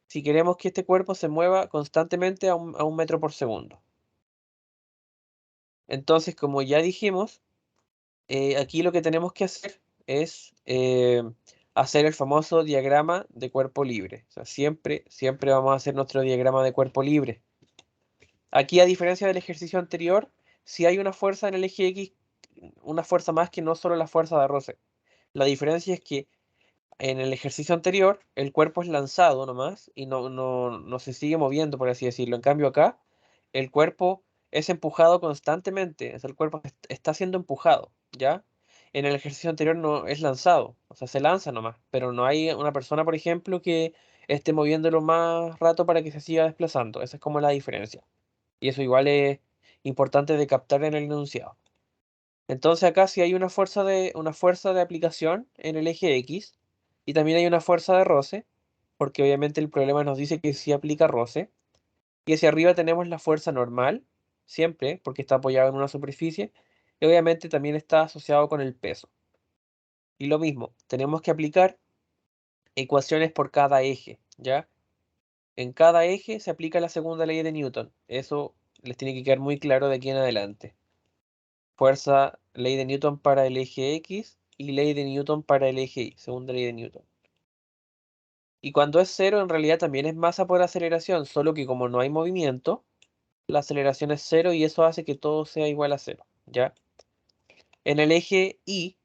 S1: si queremos que este cuerpo se mueva constantemente a un metro por segundo. Entonces, como ya dijimos, aquí lo que tenemos que hacer es hacer el famoso diagrama de cuerpo libre. O sea, siempre vamos a hacer nuestro diagrama de cuerpo libre. Aquí, a diferencia del ejercicio anterior, si hay una fuerza en el eje X, una fuerza más que no solo la fuerza de roce. La diferencia es que en el ejercicio anterior el cuerpo es lanzado nomás y no se sigue moviendo, por así decirlo. En cambio acá, el cuerpo es empujado constantemente. O sea, el cuerpo está siendo empujado, ¿ya? En el ejercicio anterior no es lanzado, o sea, se lanza nomás, pero no hay una persona, por ejemplo, que esté moviéndolo más rato para que se siga desplazando. Esa es como la diferencia. Y eso igual es importante de captar en el enunciado. Entonces acá sí hay una fuerza de aplicación en el eje X y también hay una fuerza de roce, porque obviamente el problema nos dice que sí aplica roce. Y hacia arriba tenemos la fuerza normal, siempre, porque está apoyado en una superficie, y obviamente también está asociado con el peso. Y lo mismo, tenemos que aplicar ecuaciones por cada eje, ¿ya? En cada eje se aplica la segunda ley de Newton. Eso les tiene que quedar muy claro de aquí en adelante. Fuerza, ley de Newton para el eje X y ley de Newton para el eje Y, segunda ley de Newton. Y cuando es cero, en realidad también es masa por aceleración, solo que como no hay movimiento, la aceleración es cero y eso hace que todo sea igual a cero, ¿ya? En el eje Y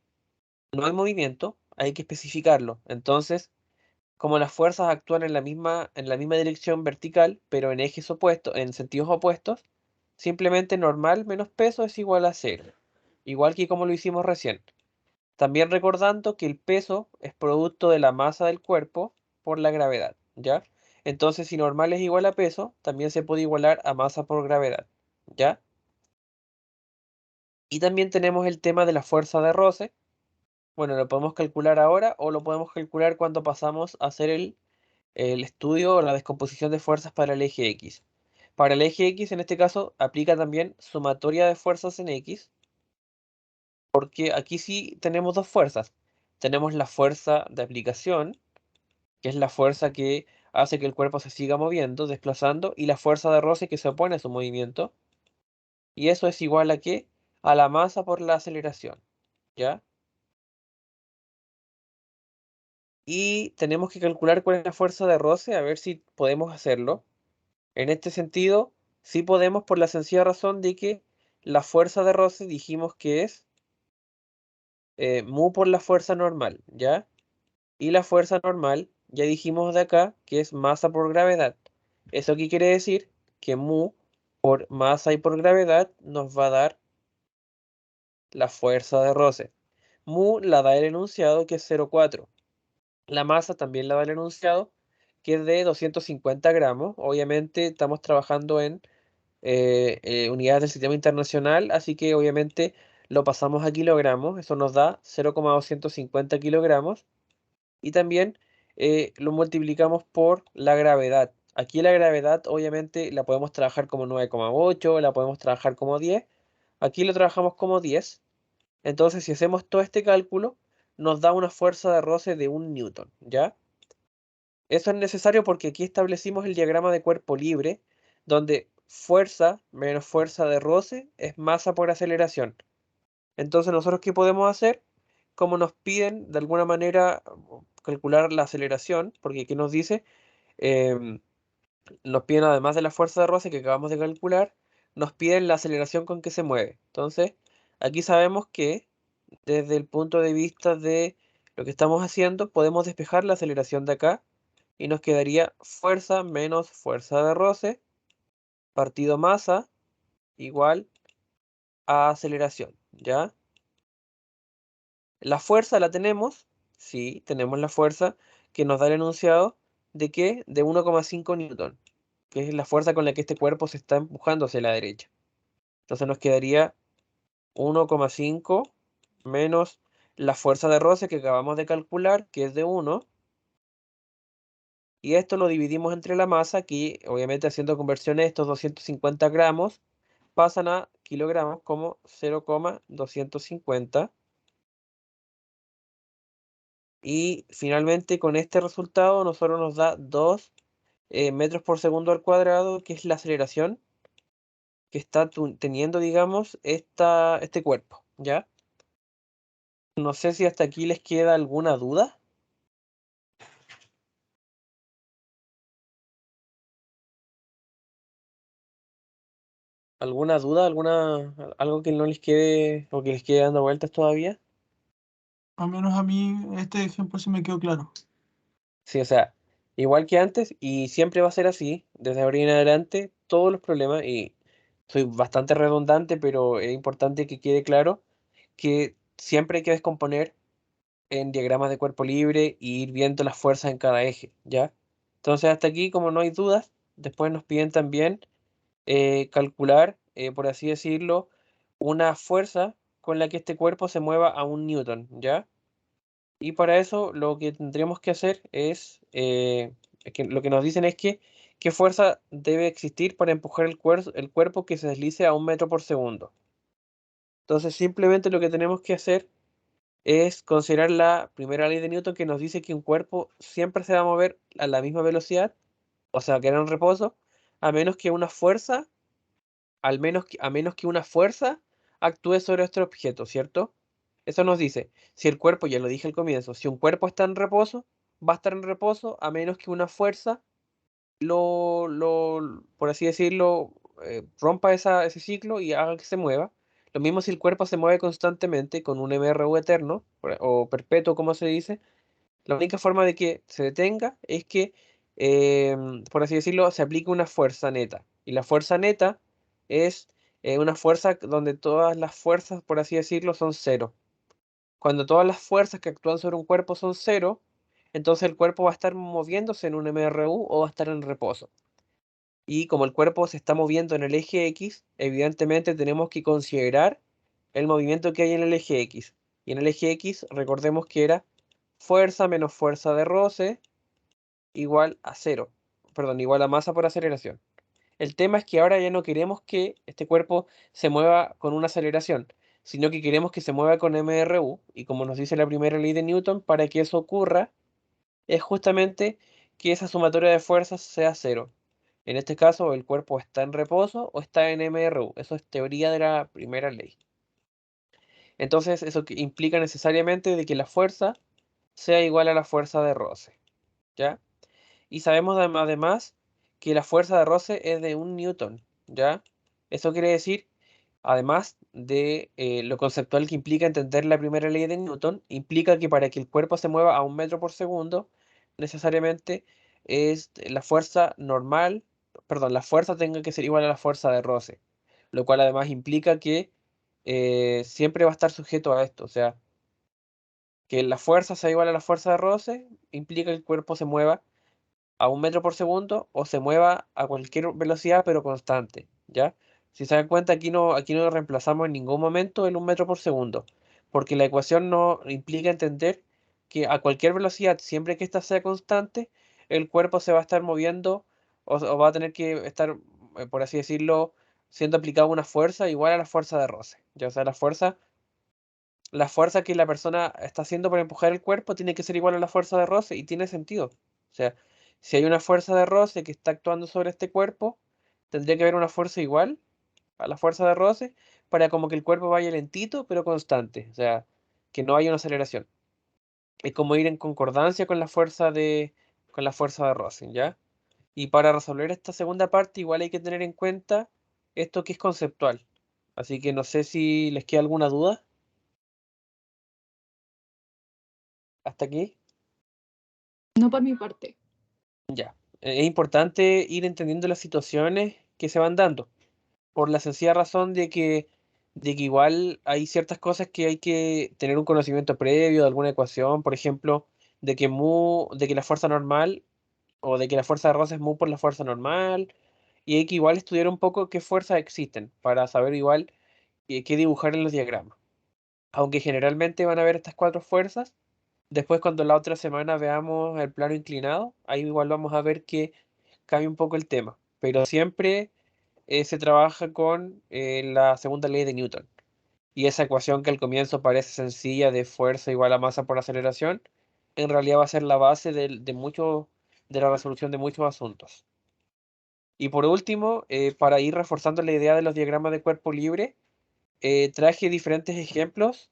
S1: no hay movimiento, hay que especificarlo. Entonces, como las fuerzas actúan en la misma dirección vertical, pero en ejes opuestos, en sentidos opuestos, simplemente normal menos peso es igual a cero. Igual que como lo hicimos recién. También recordando que el peso es producto de la masa del cuerpo por la gravedad, ¿ya? Entonces, si normal es igual a peso, también se puede igualar a masa por gravedad, ¿ya? Y también tenemos el tema de la fuerza de roce. Bueno, lo podemos calcular ahora o lo podemos calcular cuando pasamos a hacer el estudio o la descomposición de fuerzas para el eje X. Para el eje X, en este caso, aplica también sumatoria de fuerzas en X, porque aquí sí tenemos dos fuerzas. Tenemos la fuerza de aplicación, que es la fuerza que hace que el cuerpo se siga moviendo, desplazando, y la fuerza de roce que se opone a su movimiento. Y eso es igual a ¿qué? A la masa por la aceleración, ¿ya? Y tenemos que calcular cuál es la fuerza de roce, a ver si podemos hacerlo. En este sentido, sí podemos, por la sencilla razón de que la fuerza de roce dijimos que es mu por la fuerza normal, ¿ya? Y la fuerza normal, ya dijimos de acá, que es masa por gravedad. ¿Eso qué quiere decir? Que mu por masa y por gravedad nos va a dar la fuerza de roce. Mu la da el enunciado, que es 0,4. La masa también la da el enunciado, que es de 250 gramos. Obviamente estamos trabajando en unidades del sistema internacional, así que obviamente lo pasamos a kilogramos. Eso nos da 0,250 kilogramos. Y también lo multiplicamos por la gravedad. Aquí la gravedad obviamente la podemos trabajar como 9,8, la podemos trabajar como 10. Aquí lo trabajamos como 10. Entonces si hacemos todo este cálculo, nos da una fuerza de roce de 1 newton, ¿ya? Eso es necesario porque aquí establecimos el diagrama de cuerpo libre, donde fuerza menos fuerza de roce es masa por aceleración. Entonces, ¿nosotros qué podemos hacer? Como nos piden de alguna manera calcular la aceleración, porque aquí nos dice, nos piden además de la fuerza de roce que acabamos de calcular, nos piden la aceleración con que se mueve. Entonces, aquí sabemos que desde el punto de vista de lo que estamos haciendo, podemos despejar la aceleración de acá y nos quedaría fuerza menos fuerza de roce partido masa igual a aceleración, ¿ya? La fuerza la tenemos, sí, tenemos la fuerza que nos da el enunciado de que de 1,5 newton, que es la fuerza con la que este cuerpo se está empujando hacia la derecha. Entonces nos quedaría 1,5 menos la fuerza de roce que acabamos de calcular, que es de 1, y esto lo dividimos entre la masa, que obviamente haciendo conversiones estos 250 gramos pasan a kilogramos como 0,250. Y finalmente con este resultado nosotros nos da 2 metros por segundo al cuadrado, que es la aceleración que está teniendo, digamos, este cuerpo, ¿ya? No sé si hasta aquí les queda alguna duda. ¿Alguna duda? Algo que no les quede o que les quede dando vueltas todavía?
S5: Al menos a mí este ejemplo sí me quedó claro.
S1: Sí, o sea, igual que antes, y siempre va a ser así, desde ahora en adelante, todos los problemas, y soy bastante redundante, pero es importante que quede claro que siempre hay que descomponer en diagramas de cuerpo libre y ir viendo las fuerzas en cada eje, ¿ya? Entonces hasta aquí, como no hay dudas, después nos piden también calcular, por así decirlo, una fuerza con la que este cuerpo se mueva a 1 newton, ¿ya? Y para eso lo que tendríamos que hacer es que lo que nos dicen es que qué fuerza debe existir para empujar el cuerpo que se deslice a 1 metro por segundo. Entonces simplemente lo que tenemos que hacer es considerar la primera ley de Newton que nos dice que un cuerpo siempre se va a mover a la misma velocidad, o sea, que en reposo, a menos que una fuerza, a menos que una fuerza actúe sobre este objeto, ¿cierto? Eso nos dice, si el cuerpo, ya lo dije al comienzo, si un cuerpo está en reposo, va a estar en reposo a menos que una fuerza por así decirlo, rompa ese ciclo y haga que se mueva. Lo mismo si el cuerpo se mueve constantemente con un MRU eterno o perpetuo, como se dice. La única forma de que se detenga es que, por así decirlo, se aplique una fuerza neta. Y la fuerza neta es una fuerza donde todas las fuerzas, por así decirlo, son cero. Cuando todas las fuerzas que actúan sobre un cuerpo son cero, entonces el cuerpo va a estar moviéndose en un MRU o va a estar en reposo. Y como el cuerpo se está moviendo en el eje X, evidentemente tenemos que considerar el movimiento que hay en el eje X. Y en el eje X, recordemos que era fuerza menos fuerza de roce igual a cero. Perdón, igual a masa por aceleración. El tema es que ahora ya no queremos que este cuerpo se mueva con una aceleración, sino que queremos que se mueva con MRU. Y como nos dice la primera ley de Newton, para que eso ocurra, es justamente que esa sumatoria de fuerzas sea cero. En este caso, el cuerpo está en reposo o está en MRU. Eso es teoría de la primera ley. Entonces, eso implica necesariamente de que la fuerza sea igual a la fuerza de roce, ¿ya? Y sabemos además que la fuerza de roce es de 1 newton, ¿ya? Eso quiere decir, además de lo conceptual que implica entender la primera ley de Newton, implica que para que el cuerpo se mueva a 1 metro por segundo, necesariamente es la fuerza normal, perdón, la fuerza tenga que ser igual a la fuerza de roce, lo cual además implica que siempre va a estar sujeto a esto, o sea, que la fuerza sea igual a la fuerza de roce, implica que el cuerpo se mueva a 1 metro por segundo o se mueva a cualquier velocidad pero constante, ¿ya? Si se dan cuenta, aquí no reemplazamos en ningún momento el 1 metro por segundo, porque la ecuación no implica entender que a cualquier velocidad, siempre que ésta sea constante, el cuerpo se va a estar moviendo o va a tener que estar, por así decirlo, siendo aplicada una fuerza igual a la fuerza de roce. Ya, o sea, la fuerza que la persona está haciendo para empujar el cuerpo tiene que ser igual a la fuerza de roce y tiene sentido. O sea, si hay una fuerza de roce que está actuando sobre este cuerpo, tendría que haber una fuerza igual a la fuerza de roce para como que el cuerpo vaya lentito pero constante. O sea, que no haya una aceleración. Es como ir en concordancia con la fuerza de roce, ¿ya? Y para resolver esta segunda parte igual hay que tener en cuenta esto que es conceptual. Así que no sé si les queda alguna duda. ¿Hasta aquí?
S4: No por mi parte.
S1: Ya. Es importante ir entendiendo las situaciones que se van dando, por la sencilla razón de que igual hay ciertas cosas que hay que tener un conocimiento previo de alguna ecuación, por ejemplo, de que la fuerza normal o de que la fuerza de roce es mu por la fuerza normal, y hay que igual estudiar un poco qué fuerzas existen para saber igual qué dibujar en los diagramas. Aunque generalmente van a haber estas cuatro fuerzas, después cuando la otra semana veamos el plano inclinado, ahí igual vamos a ver que cambia un poco el tema, pero siempre se trabaja con la segunda ley de Newton. Y esa ecuación que al comienzo parece sencilla de fuerza igual a masa por aceleración, en realidad va a ser la base de la resolución de muchos asuntos. Y por último, para ir reforzando la idea de los diagramas de cuerpo libre, traje diferentes ejemplos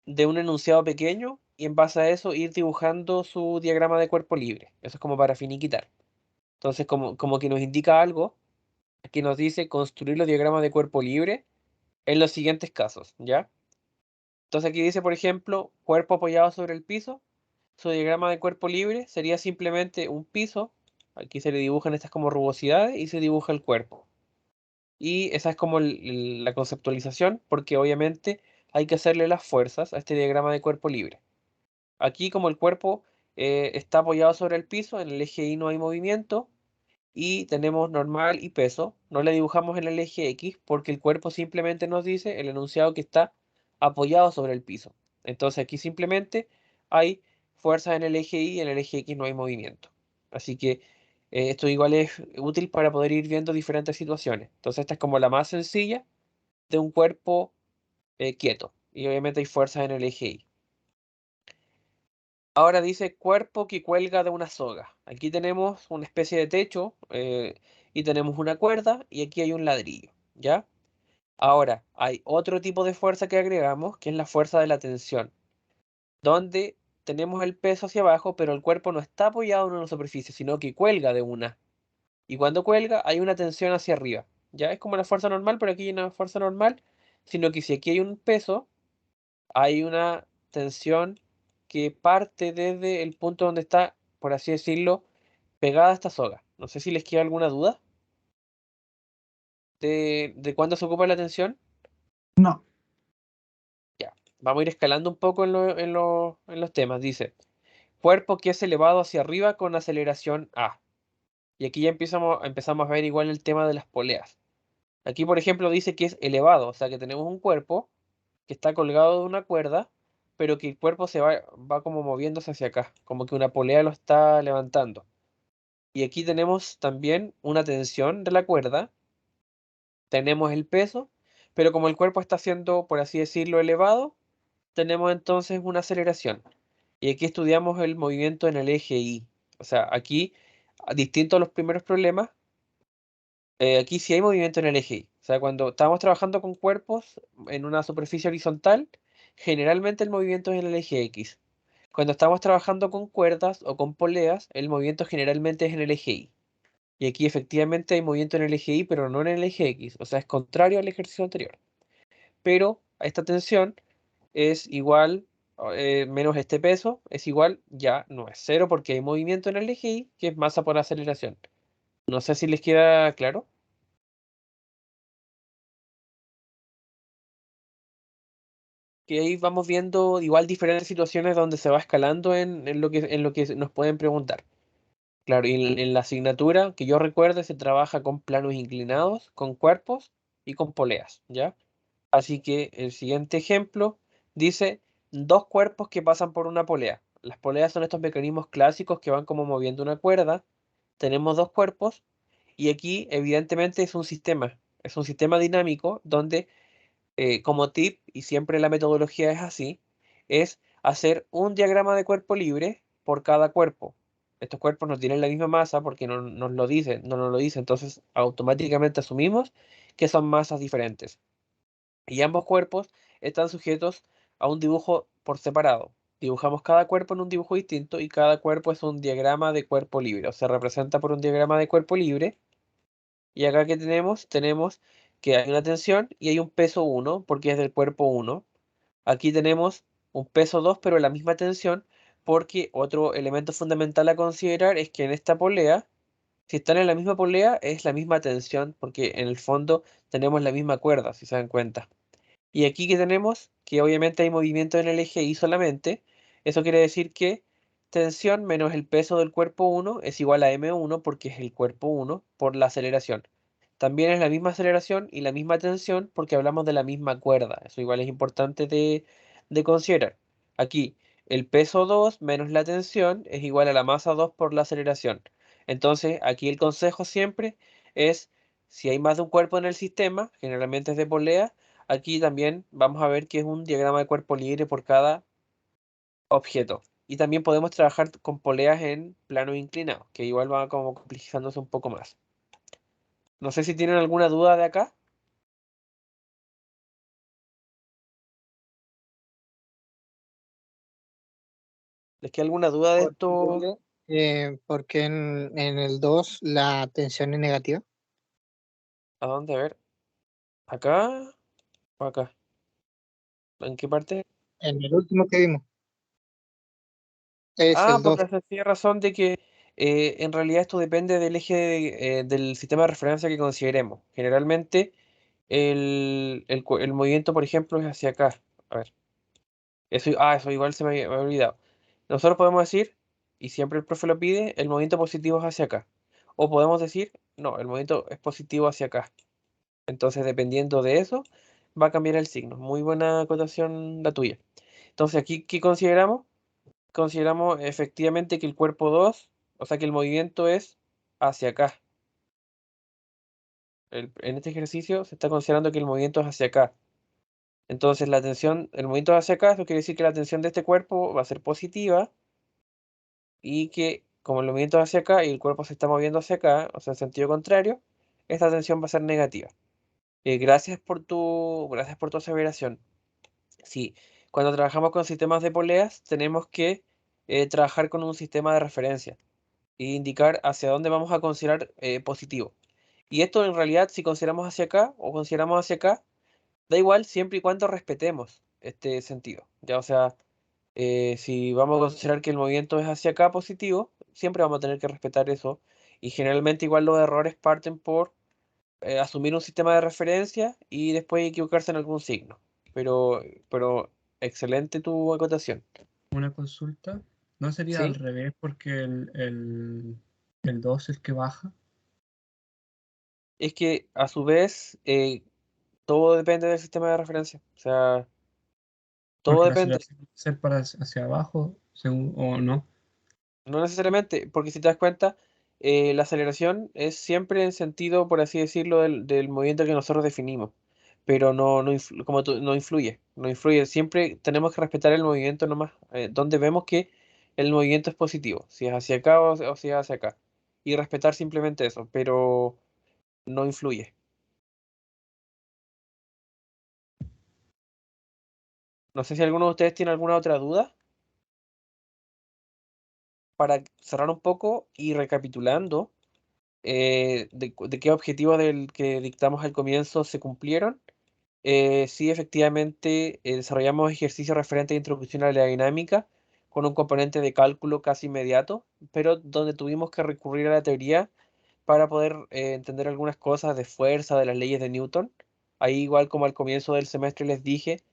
S1: de un enunciado pequeño y en base a eso ir dibujando su diagrama de cuerpo libre. Eso es como para finiquitar. Entonces, como que nos indica algo que nos dice construir los diagramas de cuerpo libre en los siguientes casos, ¿ya? Entonces aquí dice, por ejemplo, cuerpo apoyado sobre el piso. Su diagrama de cuerpo libre sería simplemente un piso. Aquí se le dibujan estas como rugosidades y se dibuja el cuerpo. Y esa es como la conceptualización, porque obviamente hay que hacerle las fuerzas a este diagrama de cuerpo libre. Aquí como el cuerpo está apoyado sobre el piso, en el eje Y no hay movimiento, y tenemos normal y peso, no le dibujamos en el eje X porque el cuerpo simplemente nos dice el enunciado que está apoyado sobre el piso. Entonces aquí simplemente hay fuerza en el eje Y y en el eje X no hay movimiento. Así que esto igual es útil para poder ir viendo diferentes situaciones. Entonces esta es como la más sencilla de un cuerpo quieto. Y obviamente hay fuerzas en el eje Y. Ahora dice cuerpo que cuelga de una soga. Aquí tenemos una especie de techo y tenemos una cuerda y aquí hay un ladrillo, ¿ya? Ahora hay otro tipo de fuerza que agregamos que es la fuerza de la tensión, donde tenemos el peso hacia abajo, pero el cuerpo no está apoyado en una superficie, sino que cuelga de una. Y cuando cuelga hay una tensión hacia arriba, ¿ya? Es como la fuerza normal, pero aquí hay una fuerza normal, sino que si aquí hay un peso, hay una tensión que parte desde el punto donde está, por así decirlo, pegada a esta soga. No sé si les queda alguna duda de cuándo se ocupa la tensión.
S5: No,
S1: Ya, vamos a ir escalando un poco en los temas. Dice, cuerpo que es elevado hacia arriba con aceleración A. Y aquí ya empezamos a ver igual el tema de las poleas. Aquí, por ejemplo, dice que es elevado, o sea que tenemos un cuerpo que está colgado de una cuerda, pero que el cuerpo va como moviéndose hacia acá, como que una polea lo está levantando. Y aquí tenemos también una tensión de la cuerda, tenemos el peso, pero como el cuerpo está siendo, por así decirlo, elevado, tenemos entonces una aceleración. Y aquí estudiamos el movimiento en el eje Y. O sea, aquí, distinto a los primeros problemas, aquí sí hay movimiento en el eje Y. O sea, cuando estamos trabajando con cuerpos en una superficie horizontal, generalmente el movimiento es en el eje X. Cuando estamos trabajando con cuerdas o con poleas, el movimiento generalmente es en el eje Y. Y aquí efectivamente hay movimiento en el eje Y, pero no en el eje X. O sea, es contrario al ejercicio anterior. Pero a esta tensión es igual, menos este peso, es igual, ya no es cero porque hay movimiento en el eje Y, que es masa por aceleración. No sé si les queda claro. Que ahí vamos viendo igual diferentes situaciones donde se va escalando en lo que nos pueden preguntar. Claro, y en la asignatura que yo recuerde se trabaja con planos inclinados, con cuerpos y con poleas, ¿ya? Así que el siguiente ejemplo dice dos cuerpos que pasan por una polea. las poleas son estos mecanismos clásicos que van como moviendo una cuerda. Tenemos dos cuerpos y aquí evidentemente es un sistema dinámico donde como tip, y siempre la metodología es así, es hacer un diagrama de cuerpo libre por cada cuerpo. Estos cuerpos no tienen la misma masa porque no nos lo dicen, no nos lo dice, entonces automáticamente asumimos que son masas diferentes. Y ambos cuerpos están sujetos a un dibujo por separado. Dibujamos cada cuerpo en un dibujo distinto y cada cuerpo es un diagrama de cuerpo libre, o se representa por un diagrama de cuerpo libre. Y acá que tenemos que hay una tensión y hay un peso 1 porque es del cuerpo 1. Aquí tenemos un peso 2 pero la misma tensión porque otro elemento fundamental a considerar es que en esta polea, si están en la misma polea, es la misma tensión porque en el fondo tenemos la misma cuerda, si se dan cuenta. Y aquí que tenemos que obviamente hay movimiento en el eje Y solamente. Eso quiere decir que tensión menos el peso del cuerpo 1 es igual a M1 porque es el cuerpo 1 por la aceleración. También es la misma aceleración y la misma tensión porque hablamos de la misma cuerda. Eso igual es importante de considerar. Aquí el peso 2 menos la tensión es igual a la masa 2 por la aceleración. Entonces aquí el consejo siempre es, si hay más de un cuerpo en el sistema, generalmente es de polea, aquí también vamos a ver que es un diagrama de cuerpo libre por cada objeto. Y también podemos trabajar con poleas en plano inclinado, que igual va como complejizándose un poco más. No sé si tienen alguna duda de acá. ¿Les queda alguna duda de esto?
S6: Porque en el 2 la tensión es negativa.
S1: ¿A dónde? A ver. ¿Acá o acá? ¿En qué parte?
S6: En el último que vimos. Es
S1: Ah,
S6: el
S1: por
S6: 2.
S1: la sencilla razón de que en realidad esto depende del eje del sistema de referencia que consideremos. Generalmente el movimiento, por ejemplo, es hacia acá. A ver. Eso igual me había olvidado. Nosotros podemos decir, y siempre el profe lo pide, el movimiento positivo es hacia acá. O podemos decir, no, el movimiento es positivo hacia acá. Entonces, dependiendo de eso, va a cambiar el signo. Muy buena acotación la tuya. Entonces, aquí, ¿qué consideramos? Consideramos efectivamente que el cuerpo 2, o sea que el movimiento es hacia acá. En este ejercicio se está considerando que el movimiento es hacia acá. Entonces, la tensión, el movimiento es hacia acá, eso quiere decir que la tensión de este cuerpo va a ser positiva y que como el movimiento es hacia acá y el cuerpo se está moviendo hacia acá, o sea, en sentido contrario, esta tensión va a ser negativa. Gracias por tu aseveración. Sí, cuando trabajamos con sistemas de poleas, tenemos que trabajar con un sistema de referencia e indicar hacia dónde vamos a considerar positivo. Y esto en realidad, si consideramos hacia acá o consideramos hacia acá, da igual siempre y cuando respetemos este sentido. Ya, o sea, si vamos a considerar que el movimiento es hacia acá positivo, siempre vamos a tener que respetar eso. Y generalmente igual los errores parten por asumir un sistema de referencia y después equivocarse en algún signo. Pero excelente tu acotación.
S2: Una consulta. ¿No sería al
S1: ¿Sí?
S2: revés porque el 2 es el que baja?
S1: Es que a su vez todo depende del sistema de referencia. O sea, todo
S2: Porque la
S1: depende.
S2: aceleración debe ser para hacia abajo, según, o no.
S1: No necesariamente, porque si te das cuenta, la aceleración es siempre en sentido, por así decirlo, del movimiento que nosotros definimos. Pero no influye, no influye. Siempre tenemos que respetar el movimiento nomás, donde vemos que el movimiento es positivo, si es hacia acá o si es hacia acá. Y respetar simplemente eso, pero no influye. No sé si alguno de ustedes tiene alguna otra duda. Para cerrar un poco y recapitulando, de qué objetivos del que dictamos al comienzo se cumplieron. Sí, efectivamente, desarrollamos ejercicios referentes a introducción a la dinámica con un componente de cálculo casi inmediato, pero donde tuvimos que recurrir a la teoría para poder entender algunas cosas de fuerza, de las leyes de Newton. Ahí, igual como al comienzo del semestre les dije,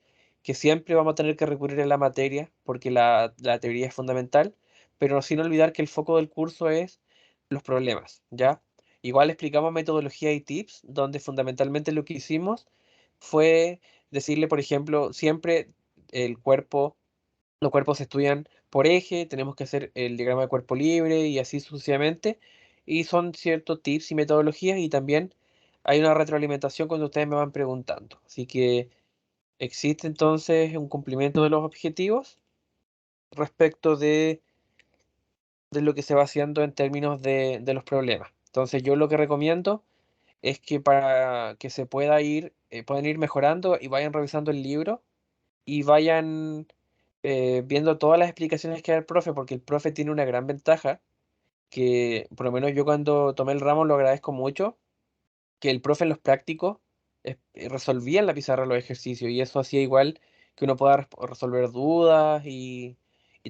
S1: que siempre vamos a tener que recurrir a la materia porque la teoría es fundamental, pero sin olvidar que el foco del curso es los problemas, ¿ya? Igual explicamos metodología y tips, donde fundamentalmente lo que hicimos fue decirle, por ejemplo, siempre el cuerpo Los cuerpos se estudian por eje, tenemos que hacer el diagrama de cuerpo libre y así sucesivamente. Y son ciertos tips y metodologías y también hay una retroalimentación cuando ustedes me van preguntando. Así que existe entonces un cumplimiento de los objetivos respecto de lo que se va haciendo en términos de los problemas. Entonces yo lo que recomiendo es que para que se pueda ir, puedan ir mejorando y vayan revisando el libro y vayan viendo todas las explicaciones que da el profe, porque el profe tiene una gran ventaja, que por lo menos yo cuando tomé el ramo lo agradezco mucho, que el profe en los prácticos resolvía en la pizarra los ejercicios y eso hacía igual que uno pueda resolver dudas y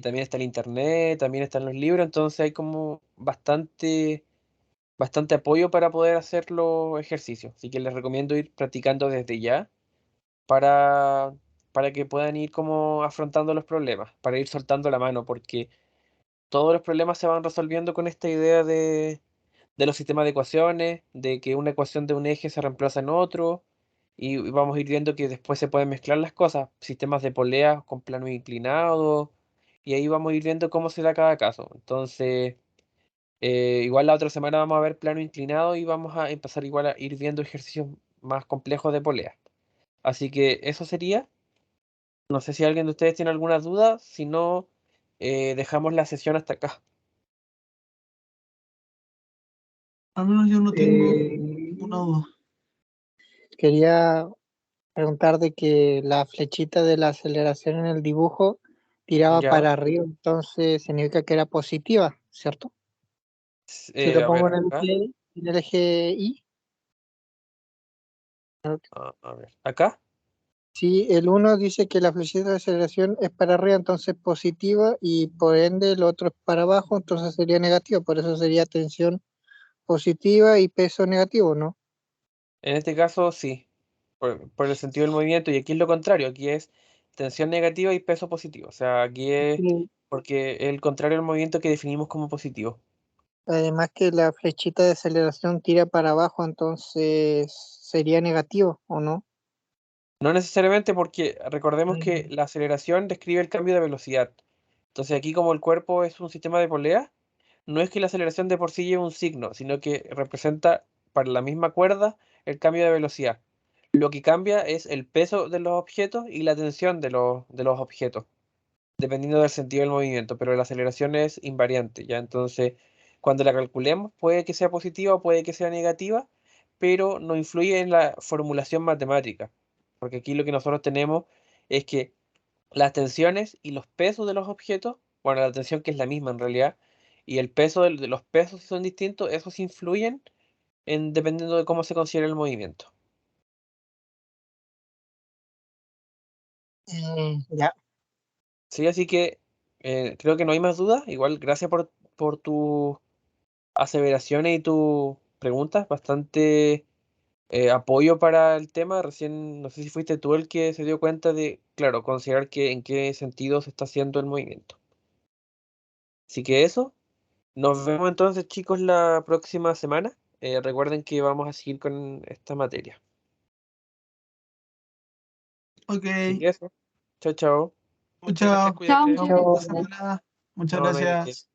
S1: también está el internet, también están los libros, entonces hay como bastante apoyo para poder hacer los ejercicios. Así que les recomiendo ir practicando desde ya para, para que puedan ir como afrontando los problemas, para ir soltando la mano, porque todos los problemas se van resolviendo con esta idea de los sistemas de ecuaciones, de que una ecuación de un eje se reemplaza en otro, y vamos a ir viendo que después se pueden mezclar las cosas, sistemas de poleas con plano inclinado, y ahí vamos a ir viendo cómo se da cada caso. Entonces, igual la otra semana vamos a ver plano inclinado y vamos a empezar igual a ir viendo ejercicios más complejos de polea. Así que eso sería. No sé si alguien de ustedes tiene alguna duda, si no, dejamos la sesión hasta acá.
S5: Al menos yo no tengo
S6: Eh,
S5: ninguna duda.
S6: Quería preguntar de que la flechita de la aceleración en el dibujo tiraba
S1: Ya,
S6: para arriba, entonces significa que era positiva, ¿cierto? Si lo
S1: a
S6: pongo
S1: ver, acá,
S6: en el eje Y,
S1: a ver, acá,
S6: si el uno dice que la flechita de aceleración es para arriba, entonces positiva, y por ende el otro es para abajo, entonces sería negativo, por eso sería tensión positiva y peso negativo, ¿no?
S1: en este caso sí, por el sentido del movimiento, y aquí es lo contrario, aquí es tensión negativa y peso positivo, o sea, aquí es
S6: Y
S1: porque es el contrario del movimiento que definimos como positivo.
S6: además que la flechita de aceleración tira para abajo, entonces sería negativo, ¿o no?
S1: No necesariamente porque recordemos que la aceleración describe el cambio de velocidad. Entonces aquí como el cuerpo es un sistema de polea, no es que la aceleración de por sí lleve un signo, sino que representa para la misma cuerda el cambio de velocidad. Lo que cambia es el peso de los objetos y la tensión de los objetos, dependiendo del sentido del movimiento, pero la aceleración es invariante, ¿ya? Entonces, cuando la calculemos, puede que sea positiva o puede que sea negativa, pero no influye en la formulación matemática, porque aquí lo que nosotros tenemos es que las tensiones y los pesos de los objetos, bueno, la tensión que es la misma en realidad, y el peso de los pesos si son distintos, esos influyen en dependiendo de cómo se considera el movimiento.
S6: Ya,
S1: Sí, así que creo que no hay más dudas. Igual, gracias por tus aseveraciones y tus preguntas. Bastante apoyo para el tema. Recién, no sé si fuiste tú el que se dio cuenta de, claro, considerar que en qué sentido se está haciendo el movimiento. Así que eso. Nos vemos entonces, chicos, la próxima semana. Recuerden que vamos a seguir con esta materia.
S5: Ok,
S1: Así que eso. Chao, chao.
S3: Muchas gracias,
S5: chao.
S3: cuídate.
S4: Chao.
S6: chao.
S5: Pásala. Muchas
S1: No, no hay de qué.
S5: gracias.